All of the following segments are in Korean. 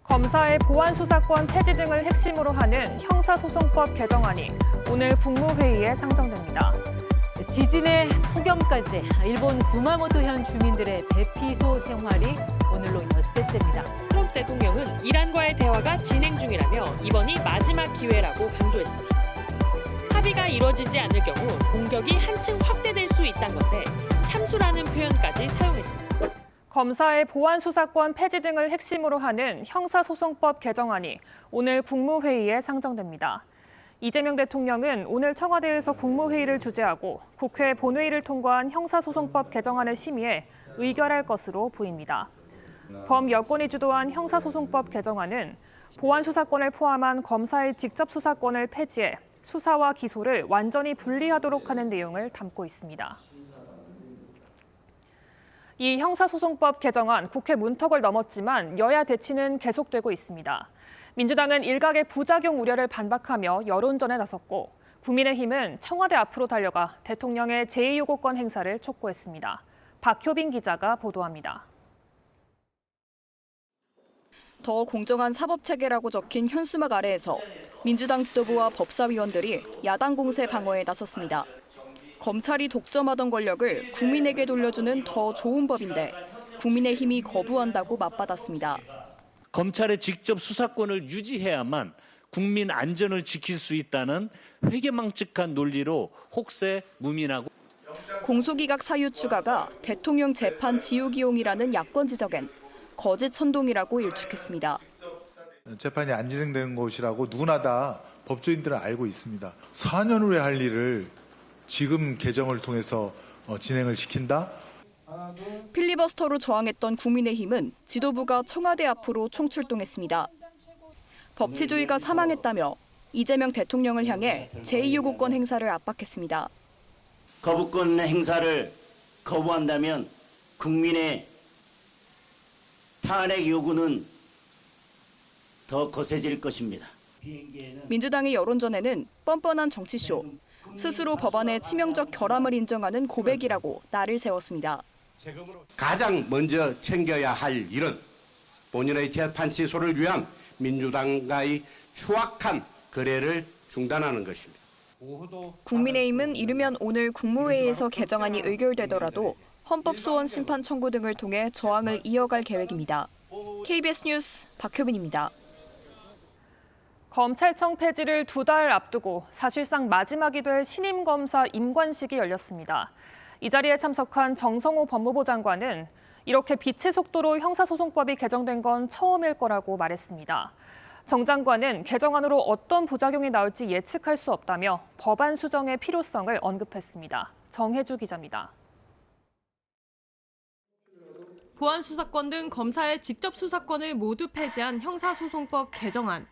검사의 보안 수사권 폐지 등을 핵심으로 하는 형사소송법 개정안이 오늘 국무회의에 상정됩니다. 지진의 폭염까지 일본 구마모토현 주민들의 대피소 생활이 오늘로 엿새째입니다. 트럼프 대통령은 이란과의 대화가 진행 중이라며 이번이 마지막 기회라고 강조했습니다. 합의가 이루어지지 않을 경우 공격이 한층 확대될 수 있다는 건데 참수라는 표현까지 사용했습니다. 검사의 보안 수사권 폐지 등을 핵심으로 하는 형사소송법 개정안이 오늘 국무회의에 상정됩니다. 이재명 대통령은 오늘 청와대에서 국무회의를 주재하고 국회 본회의를 통과한 형사소송법 개정안을 심의해 의결할 것으로 보입니다. 범여권이 주도한 형사소송법 개정안은 보안 수사권을 포함한 검사의 직접 수사권을 폐지해 수사와 기소를 완전히 분리하도록 하는 내용을 담고 있습니다. 이 형사소송법 개정안 국회 문턱을 넘었지만 여야 대치는 계속되고 있습니다. 민주당은 일각의 부작용 우려를 반박하며 여론전에 나섰고 국민의힘은 청와대 앞으로 달려가 대통령의 제2요구권 행사를 촉구했습니다. 박효빈 기자가 보도합니다. 더 공정한 사법체계라고 적힌 현수막 아래에서 민주당 지도부와 법사위원들이 야당 공세 방어에 나섰습니다. 검찰이 독점하던 권력을 국민에게 돌려주는 더 좋은 법인데 국민의힘이 거부한다고 맞받았습니다. 검찰의 직접 수사권을 유지해야만 국민 안전을 지킬 수 있다는 회계망측한 논리로 혹세 무민하고 공소기각 사유 추가가 대통령 재판 지우기용이라는 야권 지적엔 거짓 선동이라고 일축했습니다. 재판이 안 진행되는 것이라고 누구나 다 법조인들은 알고 있습니다. 4년 후에 할 일을 지금 개정을 통해서 진행을 시킨다? 필리버스터로 저항했던 국민의힘은 지도부가 청와대 앞으로 총출동했습니다. 법치주의가 사망했다며 이재명 대통령을 향해 제2요구권 행사를 압박했습니다. 거부권 행사를 거부한다면 국민의 탄핵 요구는 더 거세질 것입니다. 민주당의 여론전에는 뻔뻔한 정치쇼, 스스로 법안의 치명적 결함을 인정하는 고백이라고 날을 세웠습니다. 가장 먼저 챙겨야 할 일은 본인의 재판 취소를 위한 민주당과의 추악한 거래를 중단하는 것입니다. 국민의힘은 이르면 오늘 국무회의에서 개정안이 의결되더라도 헌법소원 심판 청구 등을 통해 저항을 이어갈 계획입니다. KBS 뉴스 박효빈입니다. 검찰청 폐지를 2달 앞두고 사실상 마지막이 될 신임 검사 임관식이 열렸습니다. 이 자리에 참석한 정성호 법무부 장관은 이렇게 빛의 속도로 형사소송법이 개정된 건 처음일 거라고 말했습니다. 정 장관은 개정안으로 어떤 부작용이 나올지 예측할 수 없다며 법안 수정의 필요성을 언급했습니다. 정혜주 기자입니다. 보안 수사권 등 검사의 직접 수사권을 모두 폐지한 형사소송법 개정안.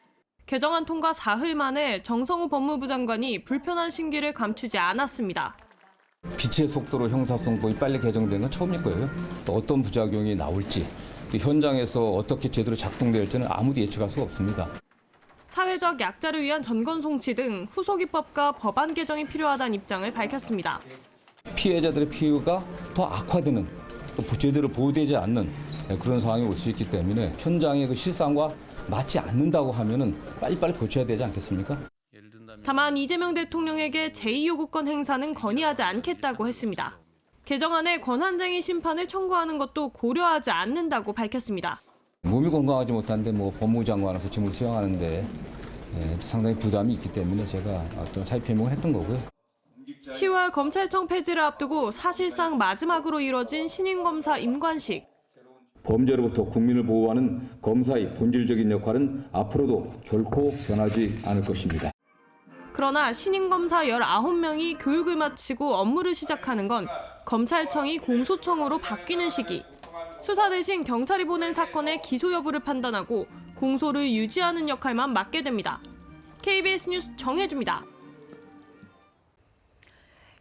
개정안 통과 사흘 만에 정성호 법무부 장관이 불편한 심기를 감추지 않았습니다. 빛의 속도로 형사소송법이 빨리 개정된 건 처음일 거예요. 또 어떤 부작용이 나올지, 또 현장에서 어떻게 제대로 작동될지는 아무도 예측할 수가 없습니다. 사회적 약자를 위한 전권 송치 등 후속 입법과 법안 개정이 필요하다는 입장을 밝혔습니다. 피해자들의 피해가 더 악화되는, 또 제대로 보호되지 않는 그런 상황이 올 수 있기 때문에 현장의 그 실상과 맞지 않는다고 하면은 빨리빨리 고쳐야 되지 않겠습니까? 다만 이재명 대통령에게 제2요구권 행사는 건의하지 않겠다고 했습니다. 개정안에 권한쟁의 심판을 청구하는 것도 고려하지 않는다고 밝혔습니다. 몸이 건강하지 못한데 법무부 장관으로서 직무를 수행하는데 상당히 부담이 있기 때문에 제가 어떤 사의 표명을 했던 거고요. 10월 검찰청 폐지를 앞두고 사실상 마지막으로 이뤄진 신임검사 임관식. 범죄로부터 국민을 보호하는 검사의 본질적인 역할은 앞으로도 결코 변하지 않을 것입니다. 그러나 신임검사 19명이 교육을 마치고 업무를 시작하는 건 검찰청이 공소청으로 바뀌는 시기. 수사 대신 경찰이 보낸 사건의 기소 여부를 판단하고 공소를 유지하는 역할만 맡게 됩니다. KBS 뉴스 정혜주입니다.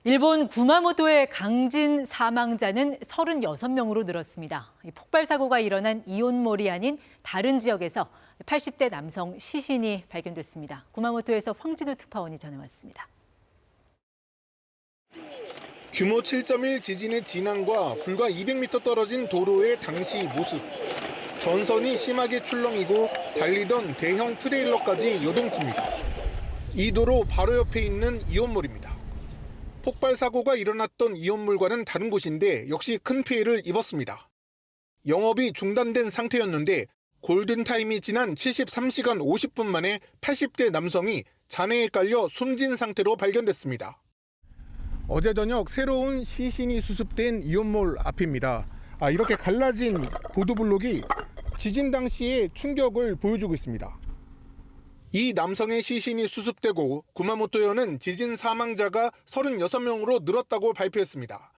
일본 구마모토의 강진 사망자는 36명으로 늘었습니다. 폭발 사고가 일어난 이온몰이 아닌 다른 지역에서 80대 남성 시신이 발견됐습니다. 구마모토에서 황진우 특파원이 전해왔습니다. 규모 7.1 지진의 진앙과 불과 200m 떨어진 도로의 당시 모습. 전선이 심하게 출렁이고 달리던 대형 트레일러까지 요동칩니다. 이 도로 바로 옆에 있는 이온몰입니다. 폭발 사고가 일어났던 이온몰과는 다른 곳인데 역시 큰 피해를 입었습니다. 영업이 중단된 상태였는데 골든타임이 지난 73시간 50분 만에 80대 남성이 잔해에 깔려 숨진 상태로 발견됐습니다. 어제 저녁 새로운 시신이 수습된 이온몰 앞입니다. 이렇게 갈라진 보도블록이 지진 당시의 충격을 보여주고 있습니다. 이 남성의 시신이 수습되고 구마모토현은 지진 사망자가 36명으로 늘었다고 발표했습니다.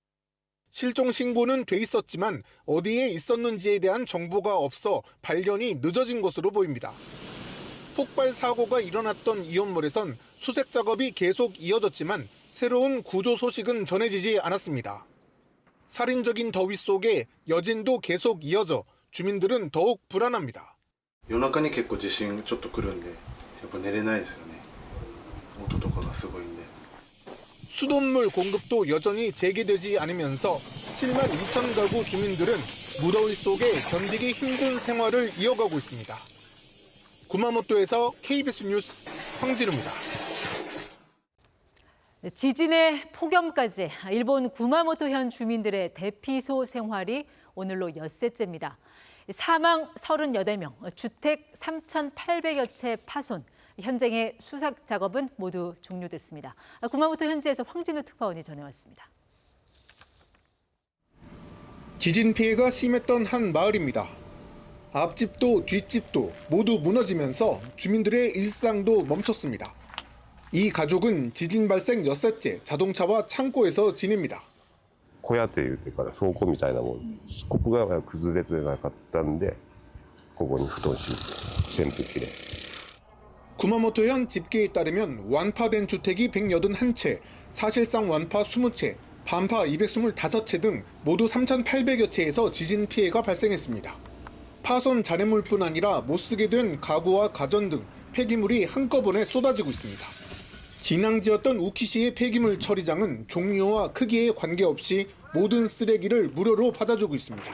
실종 신고는 돼 있었지만 어디에 있었는지에 대한 정보가 없어 발견이 늦어진 것으로 보입니다. 폭발 사고가 일어났던 이온몰에선 수색 작업이 계속 이어졌지만 새로운 구조 소식은 전해지지 않았습니다. 살인적인 더위 속에 여진도 계속 이어져 주민들은 더욱 불안합니다. 夜中に結構地震ちょっと来るんで、やっぱ寝れないですよね。音とかがすごいんで。 수돗물 공급도 여전히 재개되지 않으면서 7만 2천 가구 주민들은 무더위 속에 견디기 힘든 생활을 이어가고 있습니다. 구마모토에서 KBS 뉴스 황진우입니다. 지진의 폭염까지 일본 구마모토현 주민들의 대피소 생활이 오늘로 엿새째입니다. 사망 38명, 주택 3,800여 채 파손, 현장의 수색 작업은 모두 종료됐습니다. 구마모토 현지에서 황진우 특파원이 전해왔습니다. 지진 피해가 심했던 한 마을입니다. 앞집도 뒷집도 모두 무너지면서 주민들의 일상도 멈췄습니다. 이 가족은 지진 발생 엿새째 자동차와 창고에서 지냅니다. 小屋というか倉庫みたいなもん、ここが崩れてなかったんで、ここに布団敷いて扇風機で。 구마모토현 집계에 따르면 완파된 주택이 181채, 사실상 완파 20채, 반파 225채 등 모두 3,800여 채에서 지진 피해가 발생했습니다. 파손 잔해물뿐 아니라 못쓰게 된 가구와 가전 등 폐기물이 한꺼번에 쏟아지고 있습니다. 진앙지였던 우키시의 폐기물 처리장은 종류와 크기에 관계없이 모든 쓰레기를 무료로 받아주고 있습니다.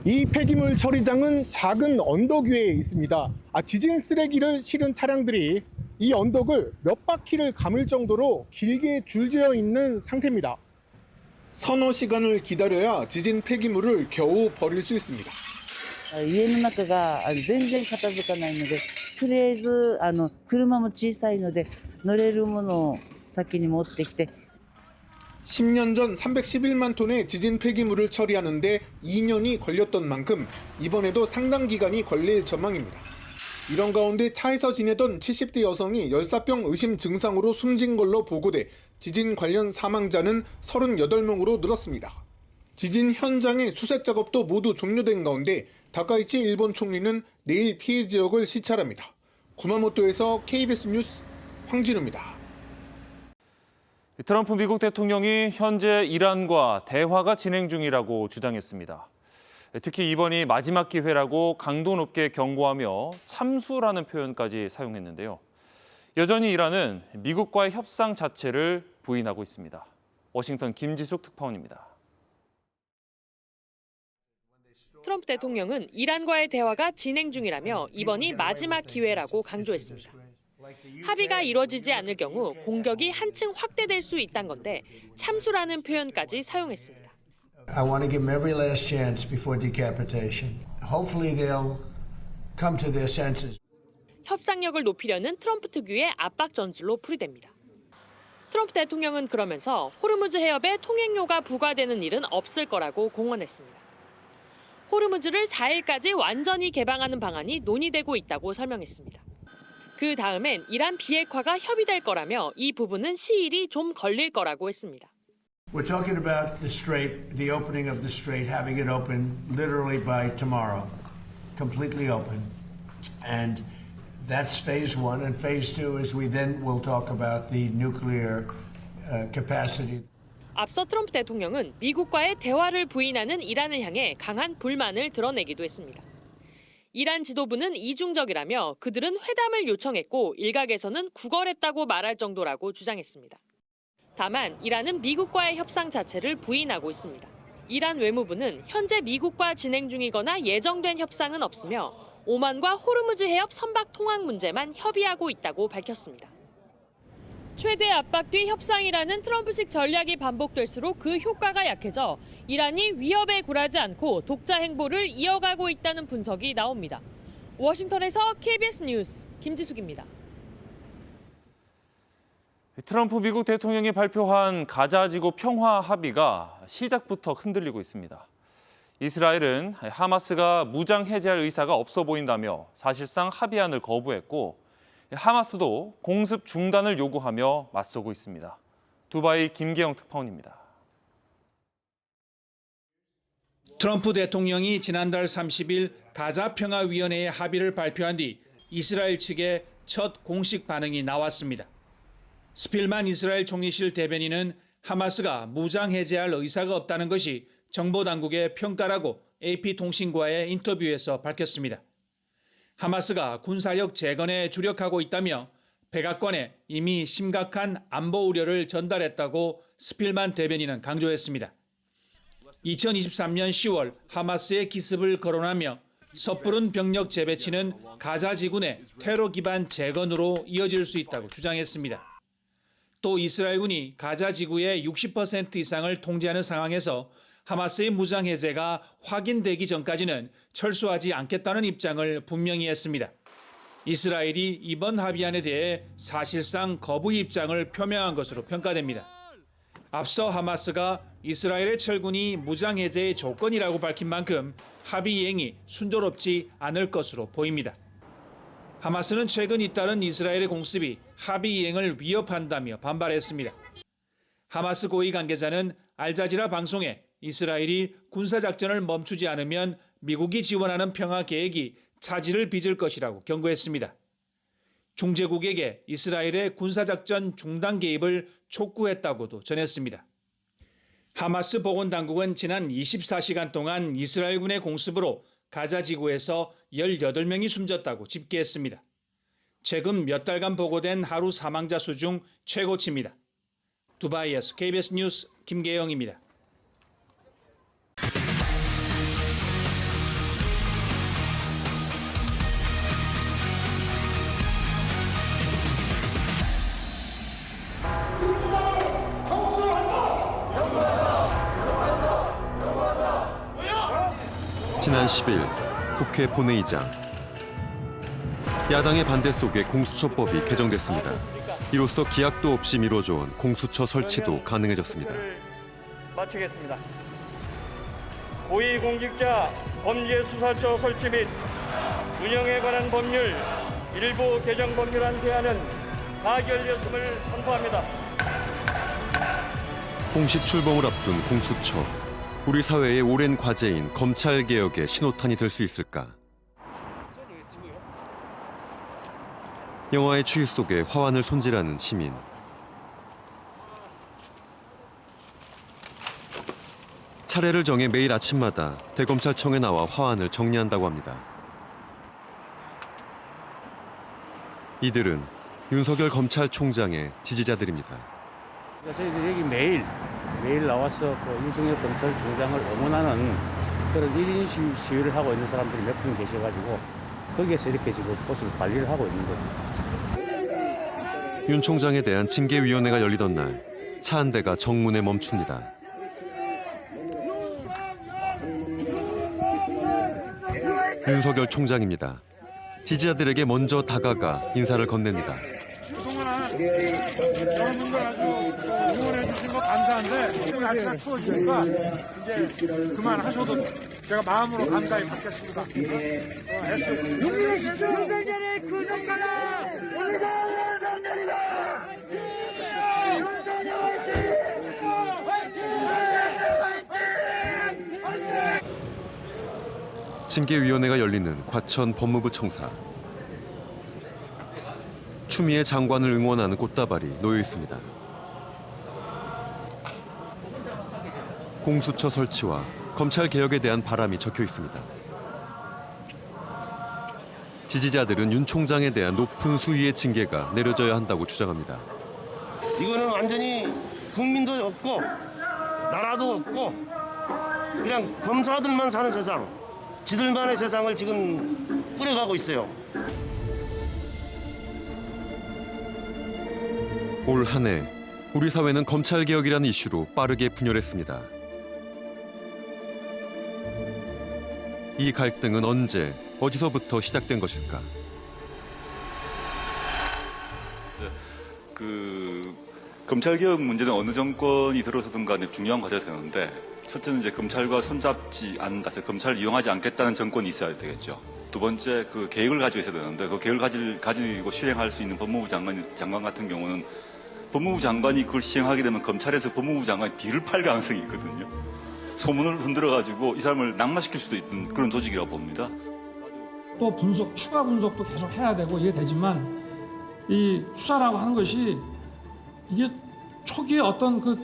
이 폐기물 처리장은 작은 언덕 위에 있습니다. 지진 쓰레기를 실은 차량들이 이 언덕을 몇 바퀴를 감을 정도로 길게 줄지어 있는 상태입니다. 서너 시간을 기다려야 지진 폐기물을 겨우 버릴 수 있습니다. 家の中が全然片付かないので、とりあえず車も小さいので乗れるものを先に持ってきて。 10년 전 311만 톤의 지진 폐기물을 처리하는데 2년이 걸렸던 만큼 이번에도 상당 기간이 걸릴 전망입니다. 이런 가운데 차에서 지내던 70대 여성이 열사병 의심 증상으로 숨진 걸로 보고돼 지진 관련 사망자는 38명으로 늘었습니다. 지진 현장의 수색 작업도 모두 종료된 가운데 다카이치 일본 총리는 내일 피해 지역을 시찰합니다. 구마모토에서 KBS 뉴스 황진우입니다. 트럼프 미국 대통령이 현재 이란과 대화가 진행 중이라고 주장했습니다. 특히 이번이 마지막 기회라고 강도 높게 경고하며 참수라는 표현까지 사용했는데요. 여전히 이란은 미국과의 협상 자체를 부인하고 있습니다. 워싱턴 김지숙 특파원입니다. 트럼프 대통령은 이란과의 대화가 진행 중이라며 이번이 마지막 기회라고 강조했습니다. 합의가 이뤄지지 않을 경우 공격이 한층 확대될 수 있다는 건데 참수라는 표현까지 사용했습니다. I want to give them every last chance before decapitation. Hopefully they'll come to their senses. 협상력을 높이려는 트럼프 특유의 압박 전술로 풀이됩니다. 트럼프 대통령은 그러면서 호르무즈 해협에 통행료가 부과되는 일은 없을 거라고 공언했습니다. 호르무즈를 4일까지 완전히 개방하는 방안이 논의되고 있다고 설명했습니다. 그 다음엔 이란 비핵화가 협의될 거라며 이 부분은 시일이 좀 걸릴 거라고 했습니다. We're talking about the strait, the opening of the strait, having it open literally by tomorrow, completely open. And that's phase one. And phase two is we then will talk about the nuclear capacity. 앞서 트럼프 대통령은 미국과의 대화를 부인하는 이란을 향해 강한 불만을 드러내기도 했습니다. 이란 지도부는 이중적이라며 그들은 회담을 요청했고 일각에서는 구걸했다고 말할 정도라고 주장했습니다. 다만 이란은 미국과의 협상 자체를 부인하고 있습니다. 이란 외무부는 현재 미국과 진행 중이거나 예정된 협상은 없으며 오만과 호르무즈 해협 선박 통항 문제만 협의하고 있다고 밝혔습니다. 최대 압박 뒤 협상이라는 트럼프식 전략이 반복될수록 그 효과가 약해져 이란이 위협에 굴하지 않고 독자 행보를 이어가고 있다는 분석이 나옵니다. 워싱턴에서 KBS 뉴스 김지숙입니다. 트럼프 미국 대통령이 발표한 가자지구 평화 합의가 시작부터 흔들리고 있습니다. 이스라엘은 하마스가 무장 해제할 의사가 없어 보인다며 사실상 합의안을 거부했고 하마스도 공습 중단을 요구하며 맞서고 있습니다. 두바이 김계영 특파원입니다. 트럼프 대통령이 지난달 30일 가자평화위원회의 합의를 발표한 뒤 이스라엘 측의 첫 공식 반응이 나왔습니다. 스필만 이스라엘 총리실 대변인은 하마스가 무장 해제할 의사가 없다는 것이 정보당국의 평가라고 AP통신과의 인터뷰에서 밝혔습니다. 하마스가 군사력 재건에 주력하고 있다며 백악관에 이미 심각한 안보 우려를 전달했다고 스필만 대변인은 강조했습니다. 2023년 10월 하마스의 기습을 거론하며 섣부른 병력 재배치는 가자 지구 내 테러 기반 재건으로 이어질 수 있다고 주장했습니다. 또 이스라엘군이 가자 지구의 60% 이상을 통제하는 상황에서 하마스의 무장 해제가 확인되기 전까지는 철수하지 않겠다는 입장을 분명히 했습니다. 이스라엘이 이번 합의안에 대해 사실상 거부 입장을 표명한 것으로 평가됩니다. 앞서 하마스가 이스라엘의 철군이 무장 해제의 조건이라고 밝힌 만큼 합의 이행이 순조롭지 않을 것으로 보입니다. 하마스는 최근 잇따른 이스라엘의 공습이 합의 이행을 위협한다며 반발했습니다. 하마스 고위 관계자는 알자지라 방송에 이스라엘이 군사작전을 멈추지 않으면 미국이 지원하는 평화 계획이 차질을 빚을 것이라고 경고했습니다. 중재국에게 이스라엘의 군사작전 중단 개입을 촉구했다고도 전했습니다. 하마스 보건당국은 지난 24시간 동안 이스라엘군의 공습으로 가자 지구에서 18명이 숨졌다고 집계했습니다. 최근 몇 달간 보고된 하루 사망자 수 중 최고치입니다. 두바이에서 KBS 뉴스 김계영입니다. 지난 10일 국회 본회의장. 야당의 반대 속에 공수처법이 개정됐습니다. 이로써 기약도 없이 미뤄져온 공수처 설치도 가능해졌습니다. 마치겠습니다. 고위공직자 범죄수사처 설치 및 운영에 관한 법률 일부 개정 법률안 대안은 가결되었음을 선포합니다. 공식 출범을 앞둔 공수처. 우리 사회의 오랜 과제인 검찰개혁의 신호탄이 될 수 있을까? 영화의 추위 속에 화환을 손질하는 시민. 차례를 정해 매일 아침마다 대검찰청에 나와 화환을 정리한다고 합니다. 이들은 윤석열 검찰총장의 지지자들입니다. 저희들이 여기 매일 나와서 윤석열 검찰총장을 응원하는 그런 1인 시위를 하고 있는 사람들이 몇 분 계셔가지고 거기에서 이렇게 지금 곳을 관리를 하고 있는 겁니다. 윤 총장에 대한 징계위원회가 열리던 날 차 한 대가 정문에 멈춥니다. 윤석열 총장입니다. 지지자들에게 먼저 다가가 인사를 건넵니다. 여러분들 아주 응원해 주신 거 감사한데 날씨가 추워지니까 이제 그만하셔도 제가 마음으로 감사히 받겠습니다. 윤석열의 구속가라! 징계위원회가 열리는 과천 법무부 청사. 추미애 장관을 응원하는 꽃다발이 놓여 있습니다. 공수처 설치와 검찰 개혁에 대한 바람이 적혀 있습니다. 지지자들은 윤 총장에 대한 높은 수위의 징계가 내려져야 한다고 주장합니다. 이거는 완전히 국민도 없고 나라도 없고 그냥 검사들만 사는 세상, 지들만의 세상을 지금 꾸려가고 있어요. 올 한 해 우리 사회는 검찰개혁이라는 이슈로 빠르게 분열했습니다. 이 갈등은 언제, 어디서부터 시작된 것일까? 검찰개혁 문제는 어느 정권이 들어서든 간에 중요한 과제가 되는데, 첫째는 이제 검찰과 손잡지 않는다, 검찰을 이용하지 않겠다는 정권이 있어야 되겠죠. 두 번째, 그 계획을 가지고 있어야 되는데, 그 계획을 가지고 실행할 수 있는 법무부 장관 같은 경우는 법무부 장관이 그걸 시행하게 되면 검찰에서 법무부 장관이 뒤를 팔 가능성이 있거든요. 소문을 흔들어가지고 이 사람을 낙마시킬 수도 있는 그런 조직이라고 봅니다. 또 추가 분석도 계속 해야 되고 이게 되지만 이 수사라고 하는 것이 이게 초기에 어떤 그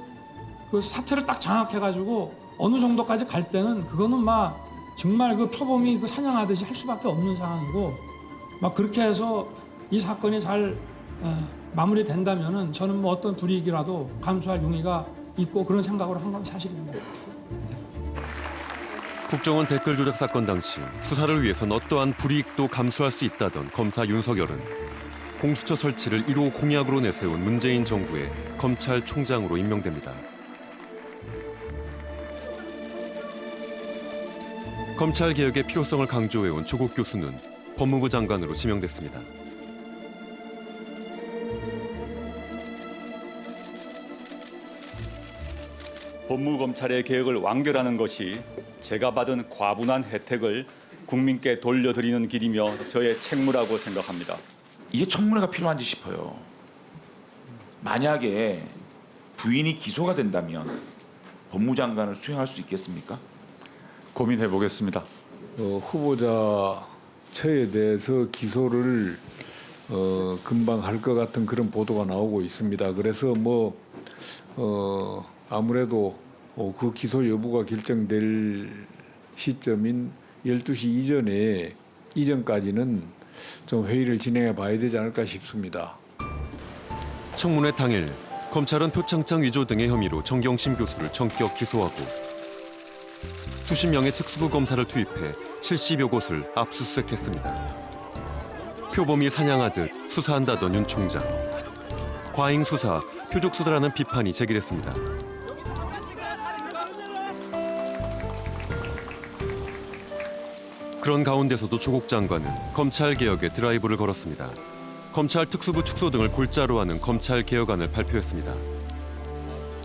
사태를 딱 장악해가지고 어느 정도까지 갈 때는 그거는 막 정말 그 표범이 사냥하듯이 할 수밖에 없는 상황이고, 막 그렇게 해서 이 사건이 잘 마무리된다면은 저는 뭐 어떤 불이익이라도 감수할 용의가 있고 그런 생각으로 한 건 사실입니다. 국정원 댓글 조작 사건 당시 수사를 위해선 어떠한 불이익도 감수할 수 있다던 검사 윤석열은 공수처 설치를 1호 공약으로 내세운 문재인 정부의 검찰총장으로 임명됩니다. 검찰개혁의 필요성을 강조해온 조국 교수는 법무부 장관으로 지명됐습니다. 법무부 검찰의 개혁을 완결하는 것이 제가 받은 과분한 혜택을 국민께 돌려드리는 길이며 저의 책무라고 생각합니다. 이게 청문회가 필요한지 싶어요. 만약에 부인이 기소가 된다면 법무부 장관을 수행할 수 있겠습니까? 고민해 보겠습니다. 후보자 처에 대해서 기소를 금방 할 것 같은 그런 보도가 나오고 있습니다. 그래서 아무래도 그 기소 여부가 결정될 시점인 12시 이전까지는 좀 회의를 진행해 봐야 되지 않을까 싶습니다. 청문회 당일 검찰은 표창장 위조 등의 혐의로 정경심 교수를 전격 기소하고 수십 명의 특수부 검사를 투입해 70여 곳을 압수수색했습니다. 표범이 사냥하듯 수사한다던 윤 총장. 과잉 수사, 표적 수사라는 비판이 제기됐습니다. 그런 가운데서도 조국 장관은 검찰개혁에 드라이브를 걸었습니다. 검찰 특수부 축소 등을 골자로 하는 검찰개혁안을 발표했습니다.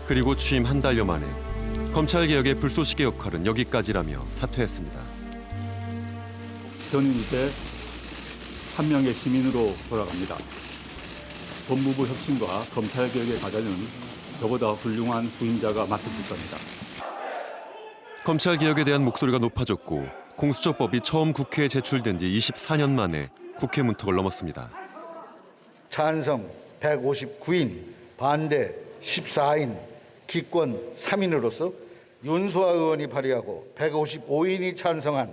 그리고 취임 한 달여 만에 검찰개혁의 불쏘시개 역할은 여기까지라며 사퇴했습니다. 저는 이제 한 명의 시민으로 돌아갑니다. 법무부 혁신과 검찰개혁의 과제는 저보다 훌륭한 후임자가 맡아줄 겁니다. 검찰개혁에 대한 목소리가 높아졌고 공수처법이 처음 국회에 제출된 지 24년 만에 국회 문턱을 넘었습니다. 찬성 159인, 반대 14인, 기권 3인으로서 윤수아 의원이 발의하고 155인이 찬성한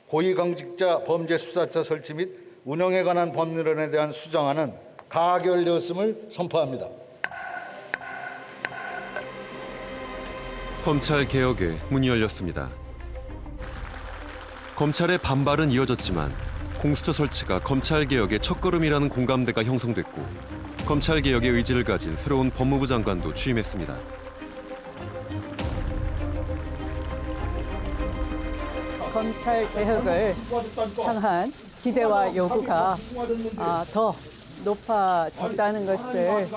고위공직자 범죄수사처 설치 및 운영에 관한 법률안에 대한 수정안은 가결되었음을 선포합니다. 검찰개혁에 문이 열렸습니다. 검찰의 반발은 이어졌지만 공수처 설치가 검찰개혁의 첫걸음이라는 공감대가 형성됐고 검찰개혁의 의지를 가진 새로운 법무부 장관도 취임했습니다. 검찰개혁을 향한 기대와 요구가 더 높아졌다는 것을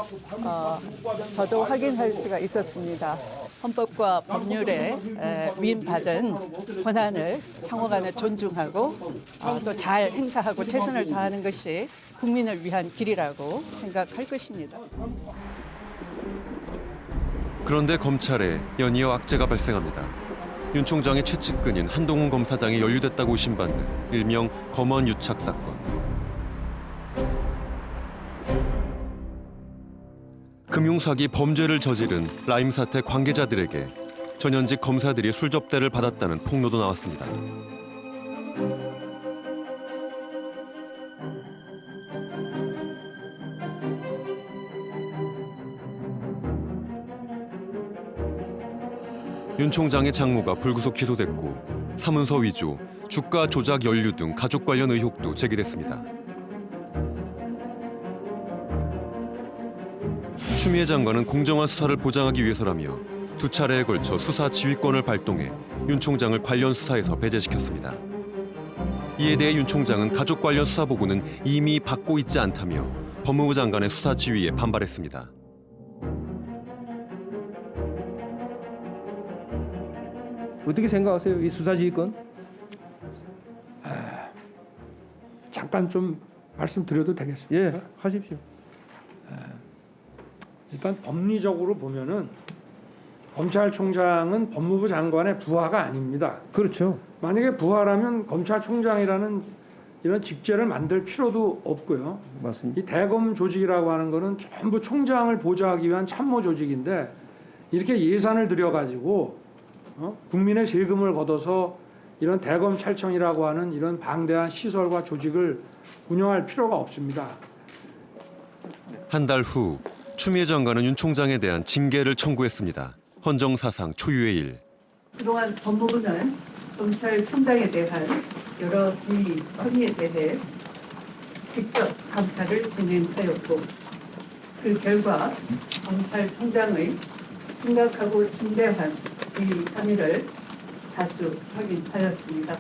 저도 확인할 수가 있었습니다. 헌법과 법률에 위임받은 권한을 상호간에 존중하고 또 잘 행사하고 최선을 다하는 것이 국민을 위한 길이라고 생각할 것입니다. 그런데 검찰에 연이어 악재가 발생합니다. 윤 총장의 최측근인 한동훈 검사장이 연루됐다고 의심받는 일명 검언 유착 사건. 금융사기 범죄를 저지른 라임 사태 관계자들에게 전현직 검사들이 술접대를 받았다는 폭로도 나왔습니다. 윤 총장의 장모가 불구속 기소됐고 사문서 위조, 주가 조작 연루 등 가족 관련 의혹도 제기됐습니다. 추미애 장관은 공정한 수사를 보장하기 위해서라며 두 차례에 걸쳐 수사 지휘권을 발동해 윤 총장을 관련 수사에서 배제시켰습니다. 이에 대해 윤 총장은 가족 관련 수사 보고는 이미 받고 있지 않다며 법무부 장관의 수사 지휘에 반발했습니다. 어떻게 생각하세요? 이 수사지휘권? 잠깐 좀 말씀드려도 되겠습니까? 예, 하십시오. 일단 법리적으로 보면은 검찰총장은 법무부 장관의 부하가 아닙니다. 그렇죠. 만약에 부하라면 검찰총장이라는 이런 직제를 만들 필요도 없고요. 맞습니다. 이 대검 조직이라고 하는 거는 전부 총장을 보좌하기 위한 참모 조직인데 이렇게 예산을 들여가지고 국민의 세금을 걷어서 이런 대검찰청이라고 하는 이런 방대한 시설과 조직을 운영할 필요가 없습니다. 한 달 후 추미애 장관은 윤 총장에 대한 징계를 청구했습니다. 헌정사상 초유의 일. 그동안 법무부는 검찰총장에 대한 여러 비리, 혐의에 대해 직접 감찰을 진행하였고 그 결과 검찰총장의 심각하고 중대한 비리 혐의를 다수 확인하였습니다.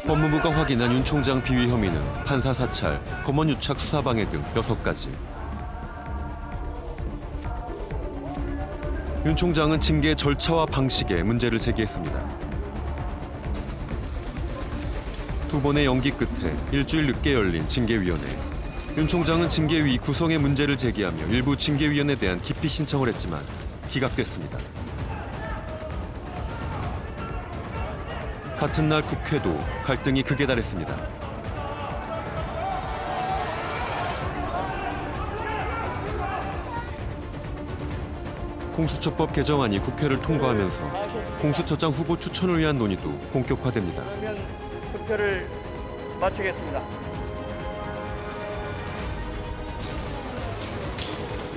법무부가 확인한 윤 총장 비위 혐의는 판사 사찰, 검언 유착 수사방해 등 6가지. 윤 총장은 징계 절차와 방식에 문제를 제기했습니다. 두 번의 연기 끝에 일주일 늦게 열린 징계위원회. 윤 총장은 징계위 구성에 문제를 제기하며 일부 징계위원에 대한 기피 신청을 했지만 기각됐습니다. 같은 날 국회도 갈등이 극에 달했습니다. 공수처법 개정안이 국회를 통과하면서 공수처장 후보 추천을 위한 논의도 본격화됩니다. 그러면 투표를 마치겠습니다.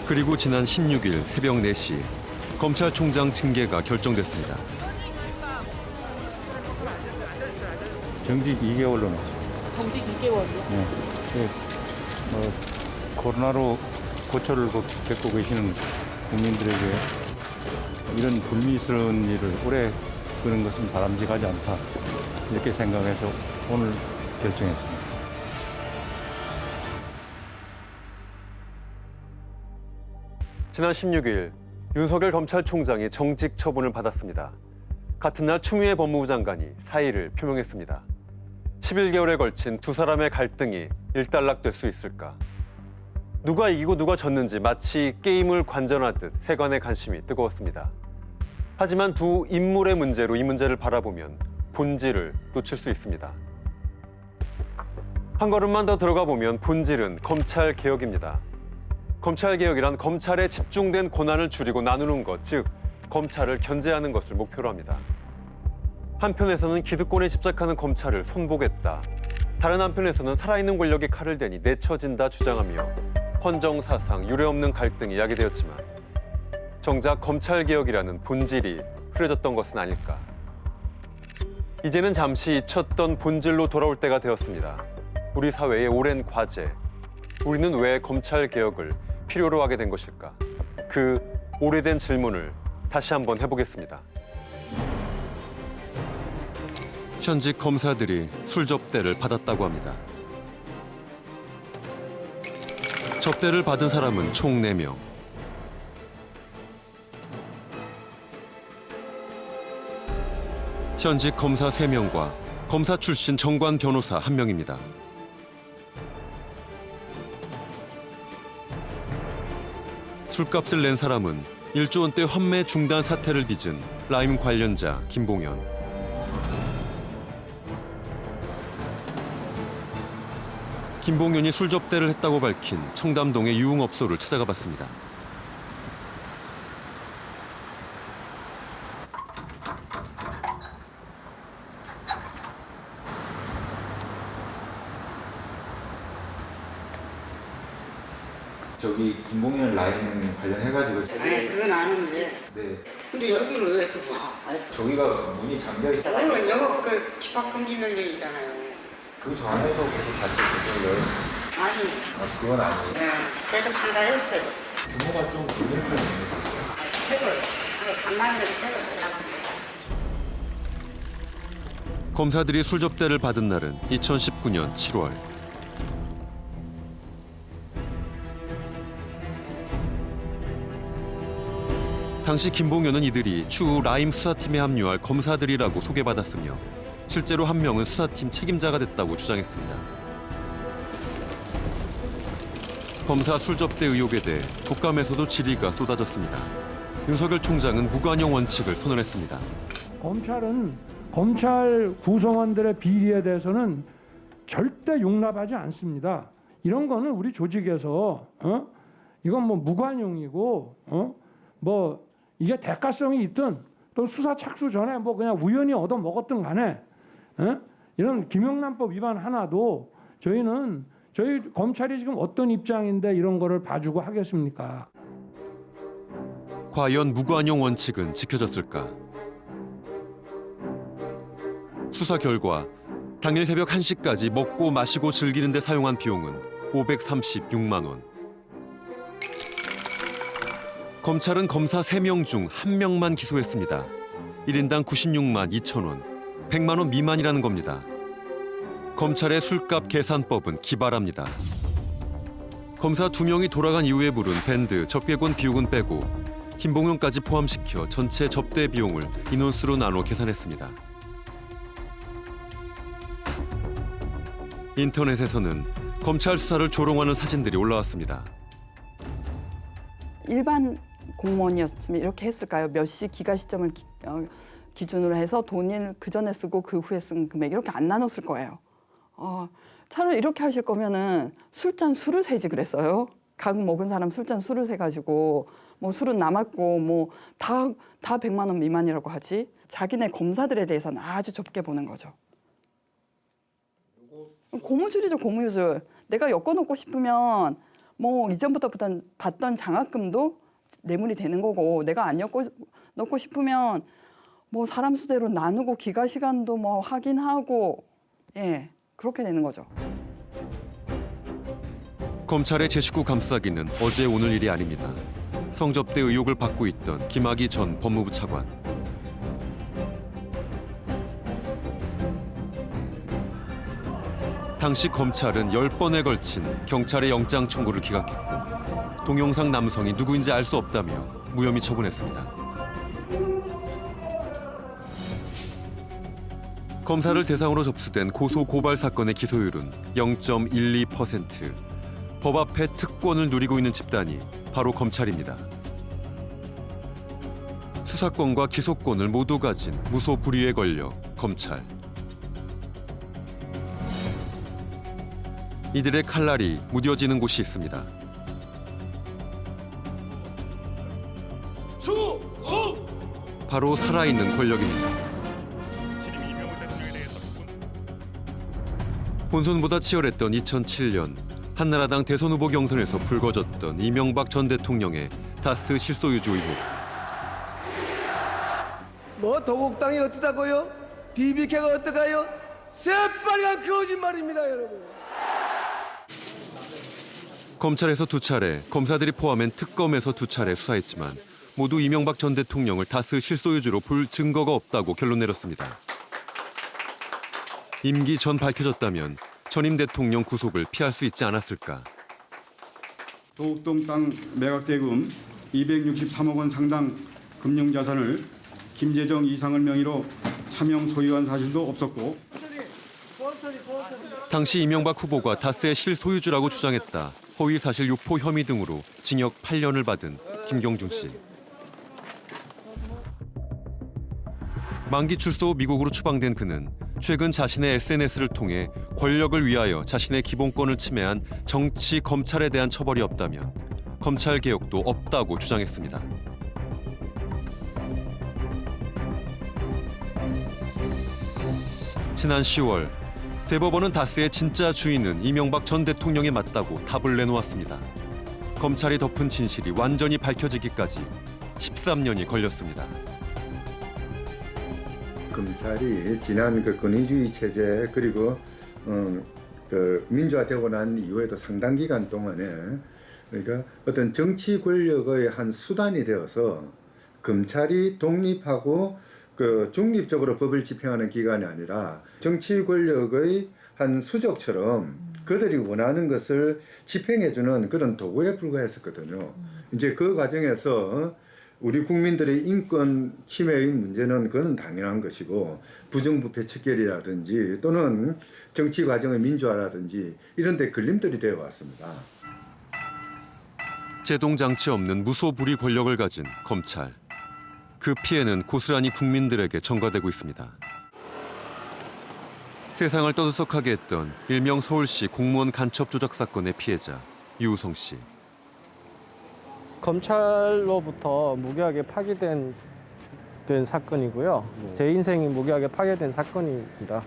그리고 지난 16일 새벽 4시 검찰총장 징계가 결정됐습니다. 정직 2개월로 났어요. 정직 2개월이요? 네. 코로나로 고초를 겪고 계시는 국민들에게 이런 불미스러운 일을 오래 끄는 것은 바람직하지 않다. 이렇게 생각해서 오늘 결정했습니다. 지난 16일 윤석열 검찰총장이 정직 처분을 받았습니다. 같은 날 추미애 법무부 장관이 사의를 표명했습니다. 11개월에 걸친 두 사람의 갈등이 일단락될 수 있을까? 누가 이기고 누가 졌는지 마치 게임을 관전하듯 세간의 관심이 뜨거웠습니다. 하지만 두 인물의 문제로 이 문제를 바라보면 본질을 놓칠 수 있습니다. 한 걸음만 더 들어가 보면 본질은 검찰개혁입니다. 검찰개혁이란 검찰에 집중된 권한을 줄이고 나누는 것, 즉 검찰을 견제하는 것을 목표로 합니다. 한편에서는 기득권에 집착하는 검찰을 손보겠다. 다른 한편에서는 살아있는 권력의 칼을 대니 내쳐진다 주장하며 헌정사상 유례없는 갈등이 야기되었지만 정작 검찰개혁이라는 본질이 흐려졌던 것은 아닐까. 이제는 잠시 잊혔던 본질로 돌아올 때가 되었습니다. 우리 사회의 오랜 과제. 우리는 왜 검찰개혁을 필요로 하게 된 것일까? 그 오래된 질문을 다시 한번 해보겠습니다. 현직 검사들이 술접대를 받았다고 합니다. 접대를 받은 사람은 총 4명. 현직 검사 3명과 검사 출신 정관 변호사 1명입니다. 술값을 낸 사람은 1조 원대 환매 중단 사태를 빚은 라임 관련자 김봉현. 김봉현이 술접대를 했다고 밝힌 청담동의 유흥업소를 찾아가 봤습니다. 저기 김봉현 라인 관련해가지고. 네, 그건 아는데. 네. 근데 여기를 왜 또 봐? 저기가 문이 잠겨 있어요. 오늘 영업 집합 금지 명령이잖아요. 그 전에도 계속 닫혔어요. 아니. 그건 아니에요. 네, 계속 상가했어요. 규모가 좀 되는 편이에요. 책을 간만에 책을 달라고. 검사들이 술 접대를 받은 날은 2019년 7월. 당시 김봉현은 이들이 추후 라임 수사팀에 합류할 검사들이라고 소개받았으며 실제로 한 명은 수사팀 책임자가 됐다고 주장했습니다. 검사 술 접대 의혹에 대해 국감에서도 질의가 쏟아졌습니다. 윤석열 총장은 무관용 원칙을 선언했습니다. 검찰은 검찰 구성원들의 비리에 대해서는 절대 용납하지 않습니다. 이런 거는 우리 조직에서 이건 뭐 무관용이고 뭐 이게 대가성이 있든 또 수사 착수 전에 뭐 그냥 우연히 얻어 먹었든 간에 이런 김영란법 위반 하나도 저희 검찰이 지금 어떤 입장인데 이런 거를 봐주고 하겠습니까? 과연 무관용 원칙은 지켜졌을까? 수사 결과 당일 새벽 1시까지 먹고 마시고 즐기는 데 사용한 비용은 536만 원. 검찰은 검사 3명 중 1명만 기소했습니다. 1인당 96만 2천 원, 100만 원 미만이라는 겁니다. 검찰의 술값 계산법은 기발합니다. 검사 2명이 돌아간 이후에 부른 밴드, 접객원 비용은 빼고 김봉현까지 포함시켜 전체 접대 비용을 인원수로 나눠 계산했습니다. 인터넷에서는 검찰 수사를 조롱하는 사진들이 올라왔습니다. 일반 공무원이었으면 이렇게 했을까요? 몇 시 기가 시점을 기준으로 해서 돈을 그 전에 쓰고 그 후에 쓴 금액 이렇게 안 나눴을 거예요. 차라리 이렇게 하실 거면은 술잔 수를 세지 그랬어요. 각 먹은 사람 술잔 수를 세가지고 뭐 술은 남았고 뭐 다 100만 원 미만이라고 하지. 자기네 검사들에 대해서는 아주 좁게 보는 거죠. 고무줄이죠, 고무줄. 내가 엮어놓고 싶으면 뭐 이전부터 받던 장학금도 뇌물이 되는 거고, 내가 안 엮어놓고 싶으면 뭐 사람 수대로 나누고 기가 시간도 뭐 확인하고, 예, 그렇게 되는 거죠. 검찰의 제 식구 감싸기는 어제 오늘 일이 아닙니다. 성접대 의혹을 받고 있던 김학의 전 법무부 차관. 당시 검찰은 10번에 걸친 경찰의 영장 청구를 기각했고 동영상 남성이 누구인지 알 수 없다며 무혐의 처분했습니다. 검사를 대상으로 접수된 고소 고발 사건의 기소율은 0.12%. 법 앞에 특권을 누리고 있는 집단이 바로 검찰입니다. 수사권과 기소권을 모두 가진 무소불위의 권력, 검찰. 이들의 칼날이 무뎌지는 곳이 있습니다. 바로 살아있는 권력입니다. 본선보다 치열했던 2007년 한나라당 대선 후보 경선에서 불거졌던 이명박 전 대통령의 다스 실소유주 의혹. 뭐 도곡당이 어떠다고요? BBK가 어떠가요? 새빨간 거짓말입니다, 여러분. 검찰에서 2차례, 검사들이 포함한 특검에서 2차례 수사했지만 모두 이명박 전 대통령을 다스 실소유주로 볼 증거가 없다고 결론 내렸습니다. 임기 전 밝혀졌다면 전임 대통령 구속을 피할 수 있지 않았을까. 도곡동 땅 매각 대금 263억 원 상당 금융자산을 김재정 이상을 명의로 차명 소유한 사실도 없었고, 당시 이명박 후보가 다스의 실소유주라고 주장했다. 허위사실 유포 혐의 등으로 징역 8년을 받은 김경준 씨. 만기 출소 후 미국으로 추방된 그는 최근 자신의 SNS를 통해 권력을 위하여 자신의 기본권을 침해한 정치, 검찰에 대한 처벌이 없다면 검찰 개혁도 없다고 주장했습니다. 지난 10월 대법원은 다스의 진짜 주인은 이명박 전 대통령에 맞다고 답을 내놓았습니다. 검찰이 덮은 진실이 완전히 밝혀지기까지 13년이 걸렸습니다. 검찰이 지난 그 권위주의 체제 그리고 그 민주화되고 난 이후에도 상당 기간 동안에 그러니까 어떤 정치 권력의 한 수단이 되어서 검찰이 독립하고 그 중립적으로 법을 집행하는 기관이 아니라 정치 권력의 한 수족처럼 그들이 원하는 것을 집행해주는 그런 도구에 불과했었거든요. 이제 그 과정에서 우리 국민들의 인권 침해의 문제는 그건 당연한 것이고 부정부패 척결이라든지 또는 정치 과정의 민주화라든지 이런 데 걸림돌이 되어 왔습니다. 제동장치 없는 무소불위 권력을 가진 검찰. 그 피해는 고스란히 국민들에게 전가되고 있습니다. 세상을 떠들썩하게 했던 일명 서울시 공무원 간첩 조작 사건의 피해자 유우성 씨. 검찰로부터 무기하게 파기된 사건이고요. 제 인생이 무기하게 파괴된 사건입니다.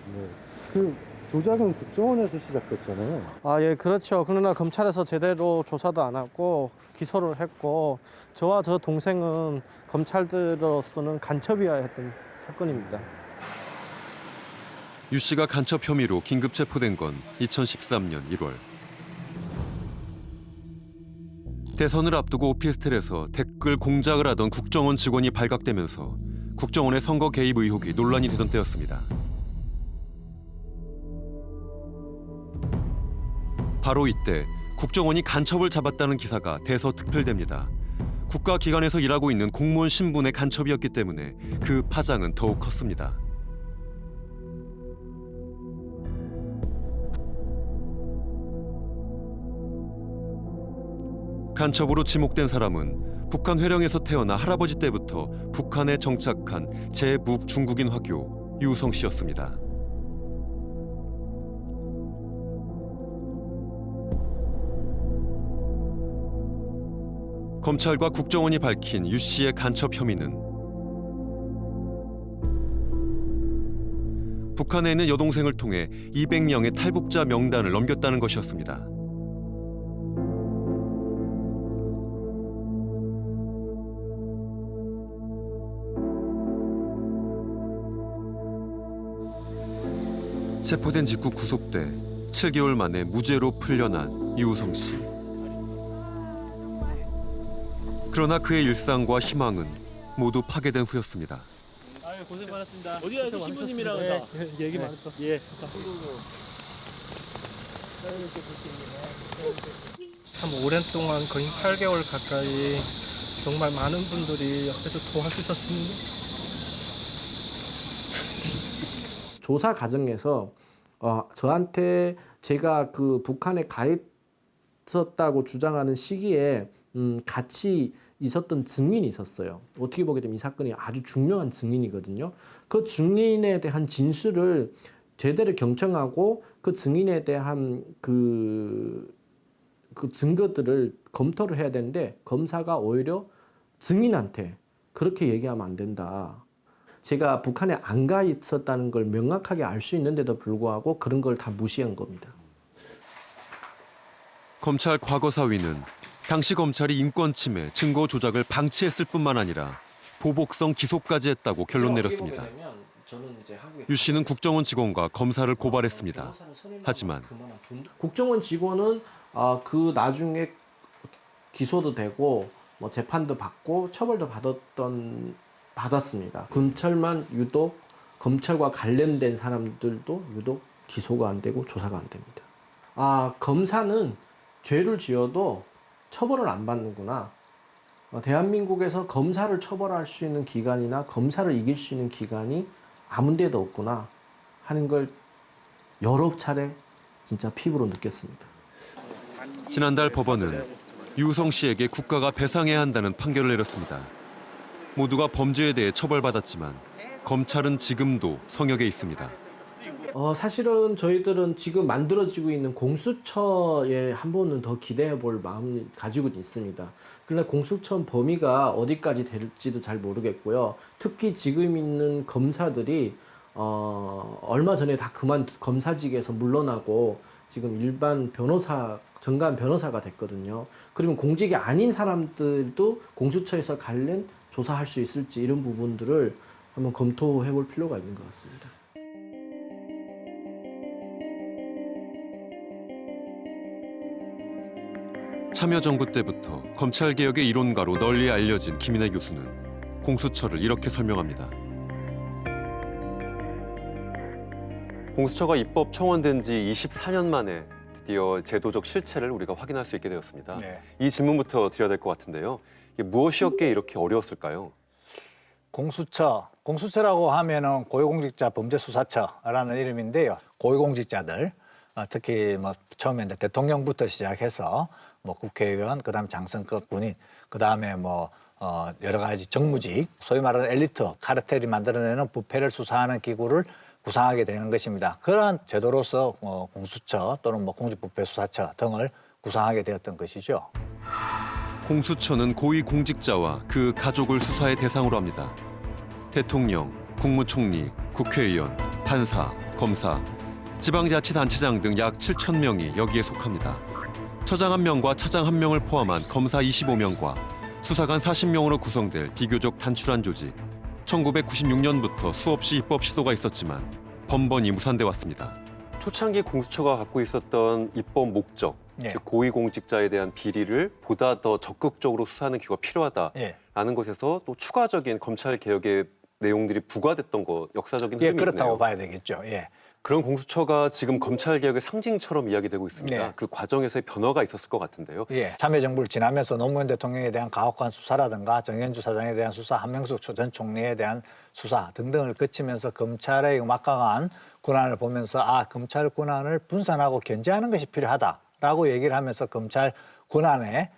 그 조작은 국정원에서 시작됐잖아요. 예, 그렇죠. 그러나 검찰에서 제대로 조사도 안 하고 기소를 했고 저와 저 동생은 검찰들로서는 간첩이어야 했던 사건입니다. 유 씨가 간첩 혐의로 긴급 체포된 건 2013년 1월. 대선을 앞두고 오피스텔에서 댓글 공작을 하던 국정원 직원이 발각되면서 국정원의 선거 개입 의혹이 논란이 되던 때였습니다. 바로 이때 국정원이 간첩을 잡았다는 기사가 대서특필됩니다. 국가기관에서 일하고 있는 공무원 신분의 간첩이었기 때문에 그 파장은 더욱 컸습니다. 간첩으로 지목된 사람은 북한 회령에서 태어나 할아버지 때부터 북한에 정착한 제북 중국인 화교 유우성 씨였습니다. 검찰과 국정원이 밝힌 유 씨의 간첩 혐의는 북한에 있는 여동생을 통해 200명의 탈북자 명단을 넘겼다는 것이었습니다. 체포된 직후 구속돼 7개월 만에 무죄로 풀려난 유우성 씨. 그러나 그의 일상과 희망은 모두 파괴된 후였습니다. 고생 많았습니다. 어디 가서 신부님이랑 얘기 많았어. 예. 참 오랜 동안 거의 8개월 가까이 정말 많은 분들이 옆에서 도와주셨습니다. 조사 과정에서 저한테 제가 그 북한에 가 있었다고 주장하는 시기에 같이 있었던 증인이 있었어요. 어떻게 보게 되면 이 사건이 아주 중요한 증인이거든요. 그 증인에 대한 진술을 제대로 경청하고 그 증인에 대한 그 증거들을 검토를 해야 되는데 검사가 오히려 증인한테 그렇게 얘기하면 안 된다. 제가 북한에 안 가 있었다는 걸 명확하게 알 수 있는데도 불구하고 그런 걸 다 무시한 겁니다. 검찰 과거사위는 당시 검찰이 인권 침해, 증거 조작을 방치했을 뿐만 아니라 보복성 기소까지 했다고 결론 내렸습니다. 유 씨는 국정원 직원과 검사를 고발했습니다. 하지만 국정원 직원은 그 나중에 기소도 되고 뭐 재판도 받고 처벌도 받았습니다. 검찰만 유독 검찰과 관련된 사람들도 유독 기소가 안 되고 조사가 안 됩니다. 검사는 죄를 지어도 처벌을 안 받는구나. 대한민국에서 검사를 처벌할 수 있는 기관이나 검사를 이길 수 있는 기관이 아무 데도 없구나 하는 걸 여러 차례 진짜 피부로 느꼈습니다. 지난달 법원은 유우성 씨에게 국가가 배상해야 한다는 판결을 내렸습니다. 모두가 범죄에 대해 처벌받았지만 검찰은 지금도 성역에 있습니다. 사실은 저희들은 지금 만들어지고 있는 공수처에 한 번은 더 기대해 볼 마음을 가지고 있습니다. 그러나 공수처 범위가 어디까지 될지도 잘 모르겠고요. 특히 지금 있는 검사들이 얼마 전에 다 검사직에서 물러나고 지금 일반 변호사, 정관 변호사가 됐거든요. 그러면 공직이 아닌 사람들도 공수처에서 관련 조사할 수 있을지 이런 부분들을 한번 검토해 볼 필요가 있는 것 같습니다. 참여정부 때부터 검찰개혁의 이론가로 널리 알려진 김인혜 교수는 공수처를 이렇게 설명합니다. 공수처가 입법 청원된 지 24년 만에 드디어 제도적 실체를 우리가 확인할 수 있게 되었습니다. 네. 이 질문부터 드려야 될 것 같은데요. 이게 무엇이었기에 이렇게 어려웠을까요? 공수처라고 하면은 고위공직자 범죄수사처라는 이름인데요. 고위공직자들, 특히 뭐 처음에 이제 대통령부터 시작해서 뭐 국회의원, 그다음 장성급 군인, 그다음에 뭐 여러 가지 정무직, 소위 말하는 엘리트, 카르텔이 만들어내는 부패를 수사하는 기구를 구상하게 되는 것입니다. 그러한 제도로서 공수처 또는 뭐 공직부패수사처 등을 구상하게 되었던 것이죠. 공수처는 고위공직자와 그 가족을 수사의 대상으로 합니다. 대통령, 국무총리, 국회의원, 판사, 검사, 지방자치단체장 등 약 7천 명이 여기에 속합니다. 처장 1명과 차장 1명을 포함한 검사 25명과 수사관 40명으로 구성될 비교적 단출한 조직. 1996년부터 수없이 입법 시도가 있었지만 번번이 무산돼 왔습니다. 초창기 공수처가 갖고 있었던 입법 목적, 예. 즉 고위공직자에 대한 비리를 보다 더 적극적으로 수사하는 기구가 필요하다라는 것에서 또 추가적인 검찰 개혁의 내용들이 부과됐던 거 역사적인 흐름이 있네요. 그렇다고 봐야 되겠죠. 예. 그런 공수처가 지금 검찰 개혁의 상징처럼 이야기되고 있습니다. 네. 그 과정에서의 변화가 있었을 것 같은데요. 예. 참여정부를 지나면서 노무현 대통령에 대한 가혹한 수사라든가 정현주 사장에 대한 수사, 한명숙 전 총리에 대한 수사 등등을 거치면서 검찰의 막강한 권한을 보면서 검찰 권한을 분산하고 견제하는 것이 필요하다라고 얘기를 하면서 검찰 권한의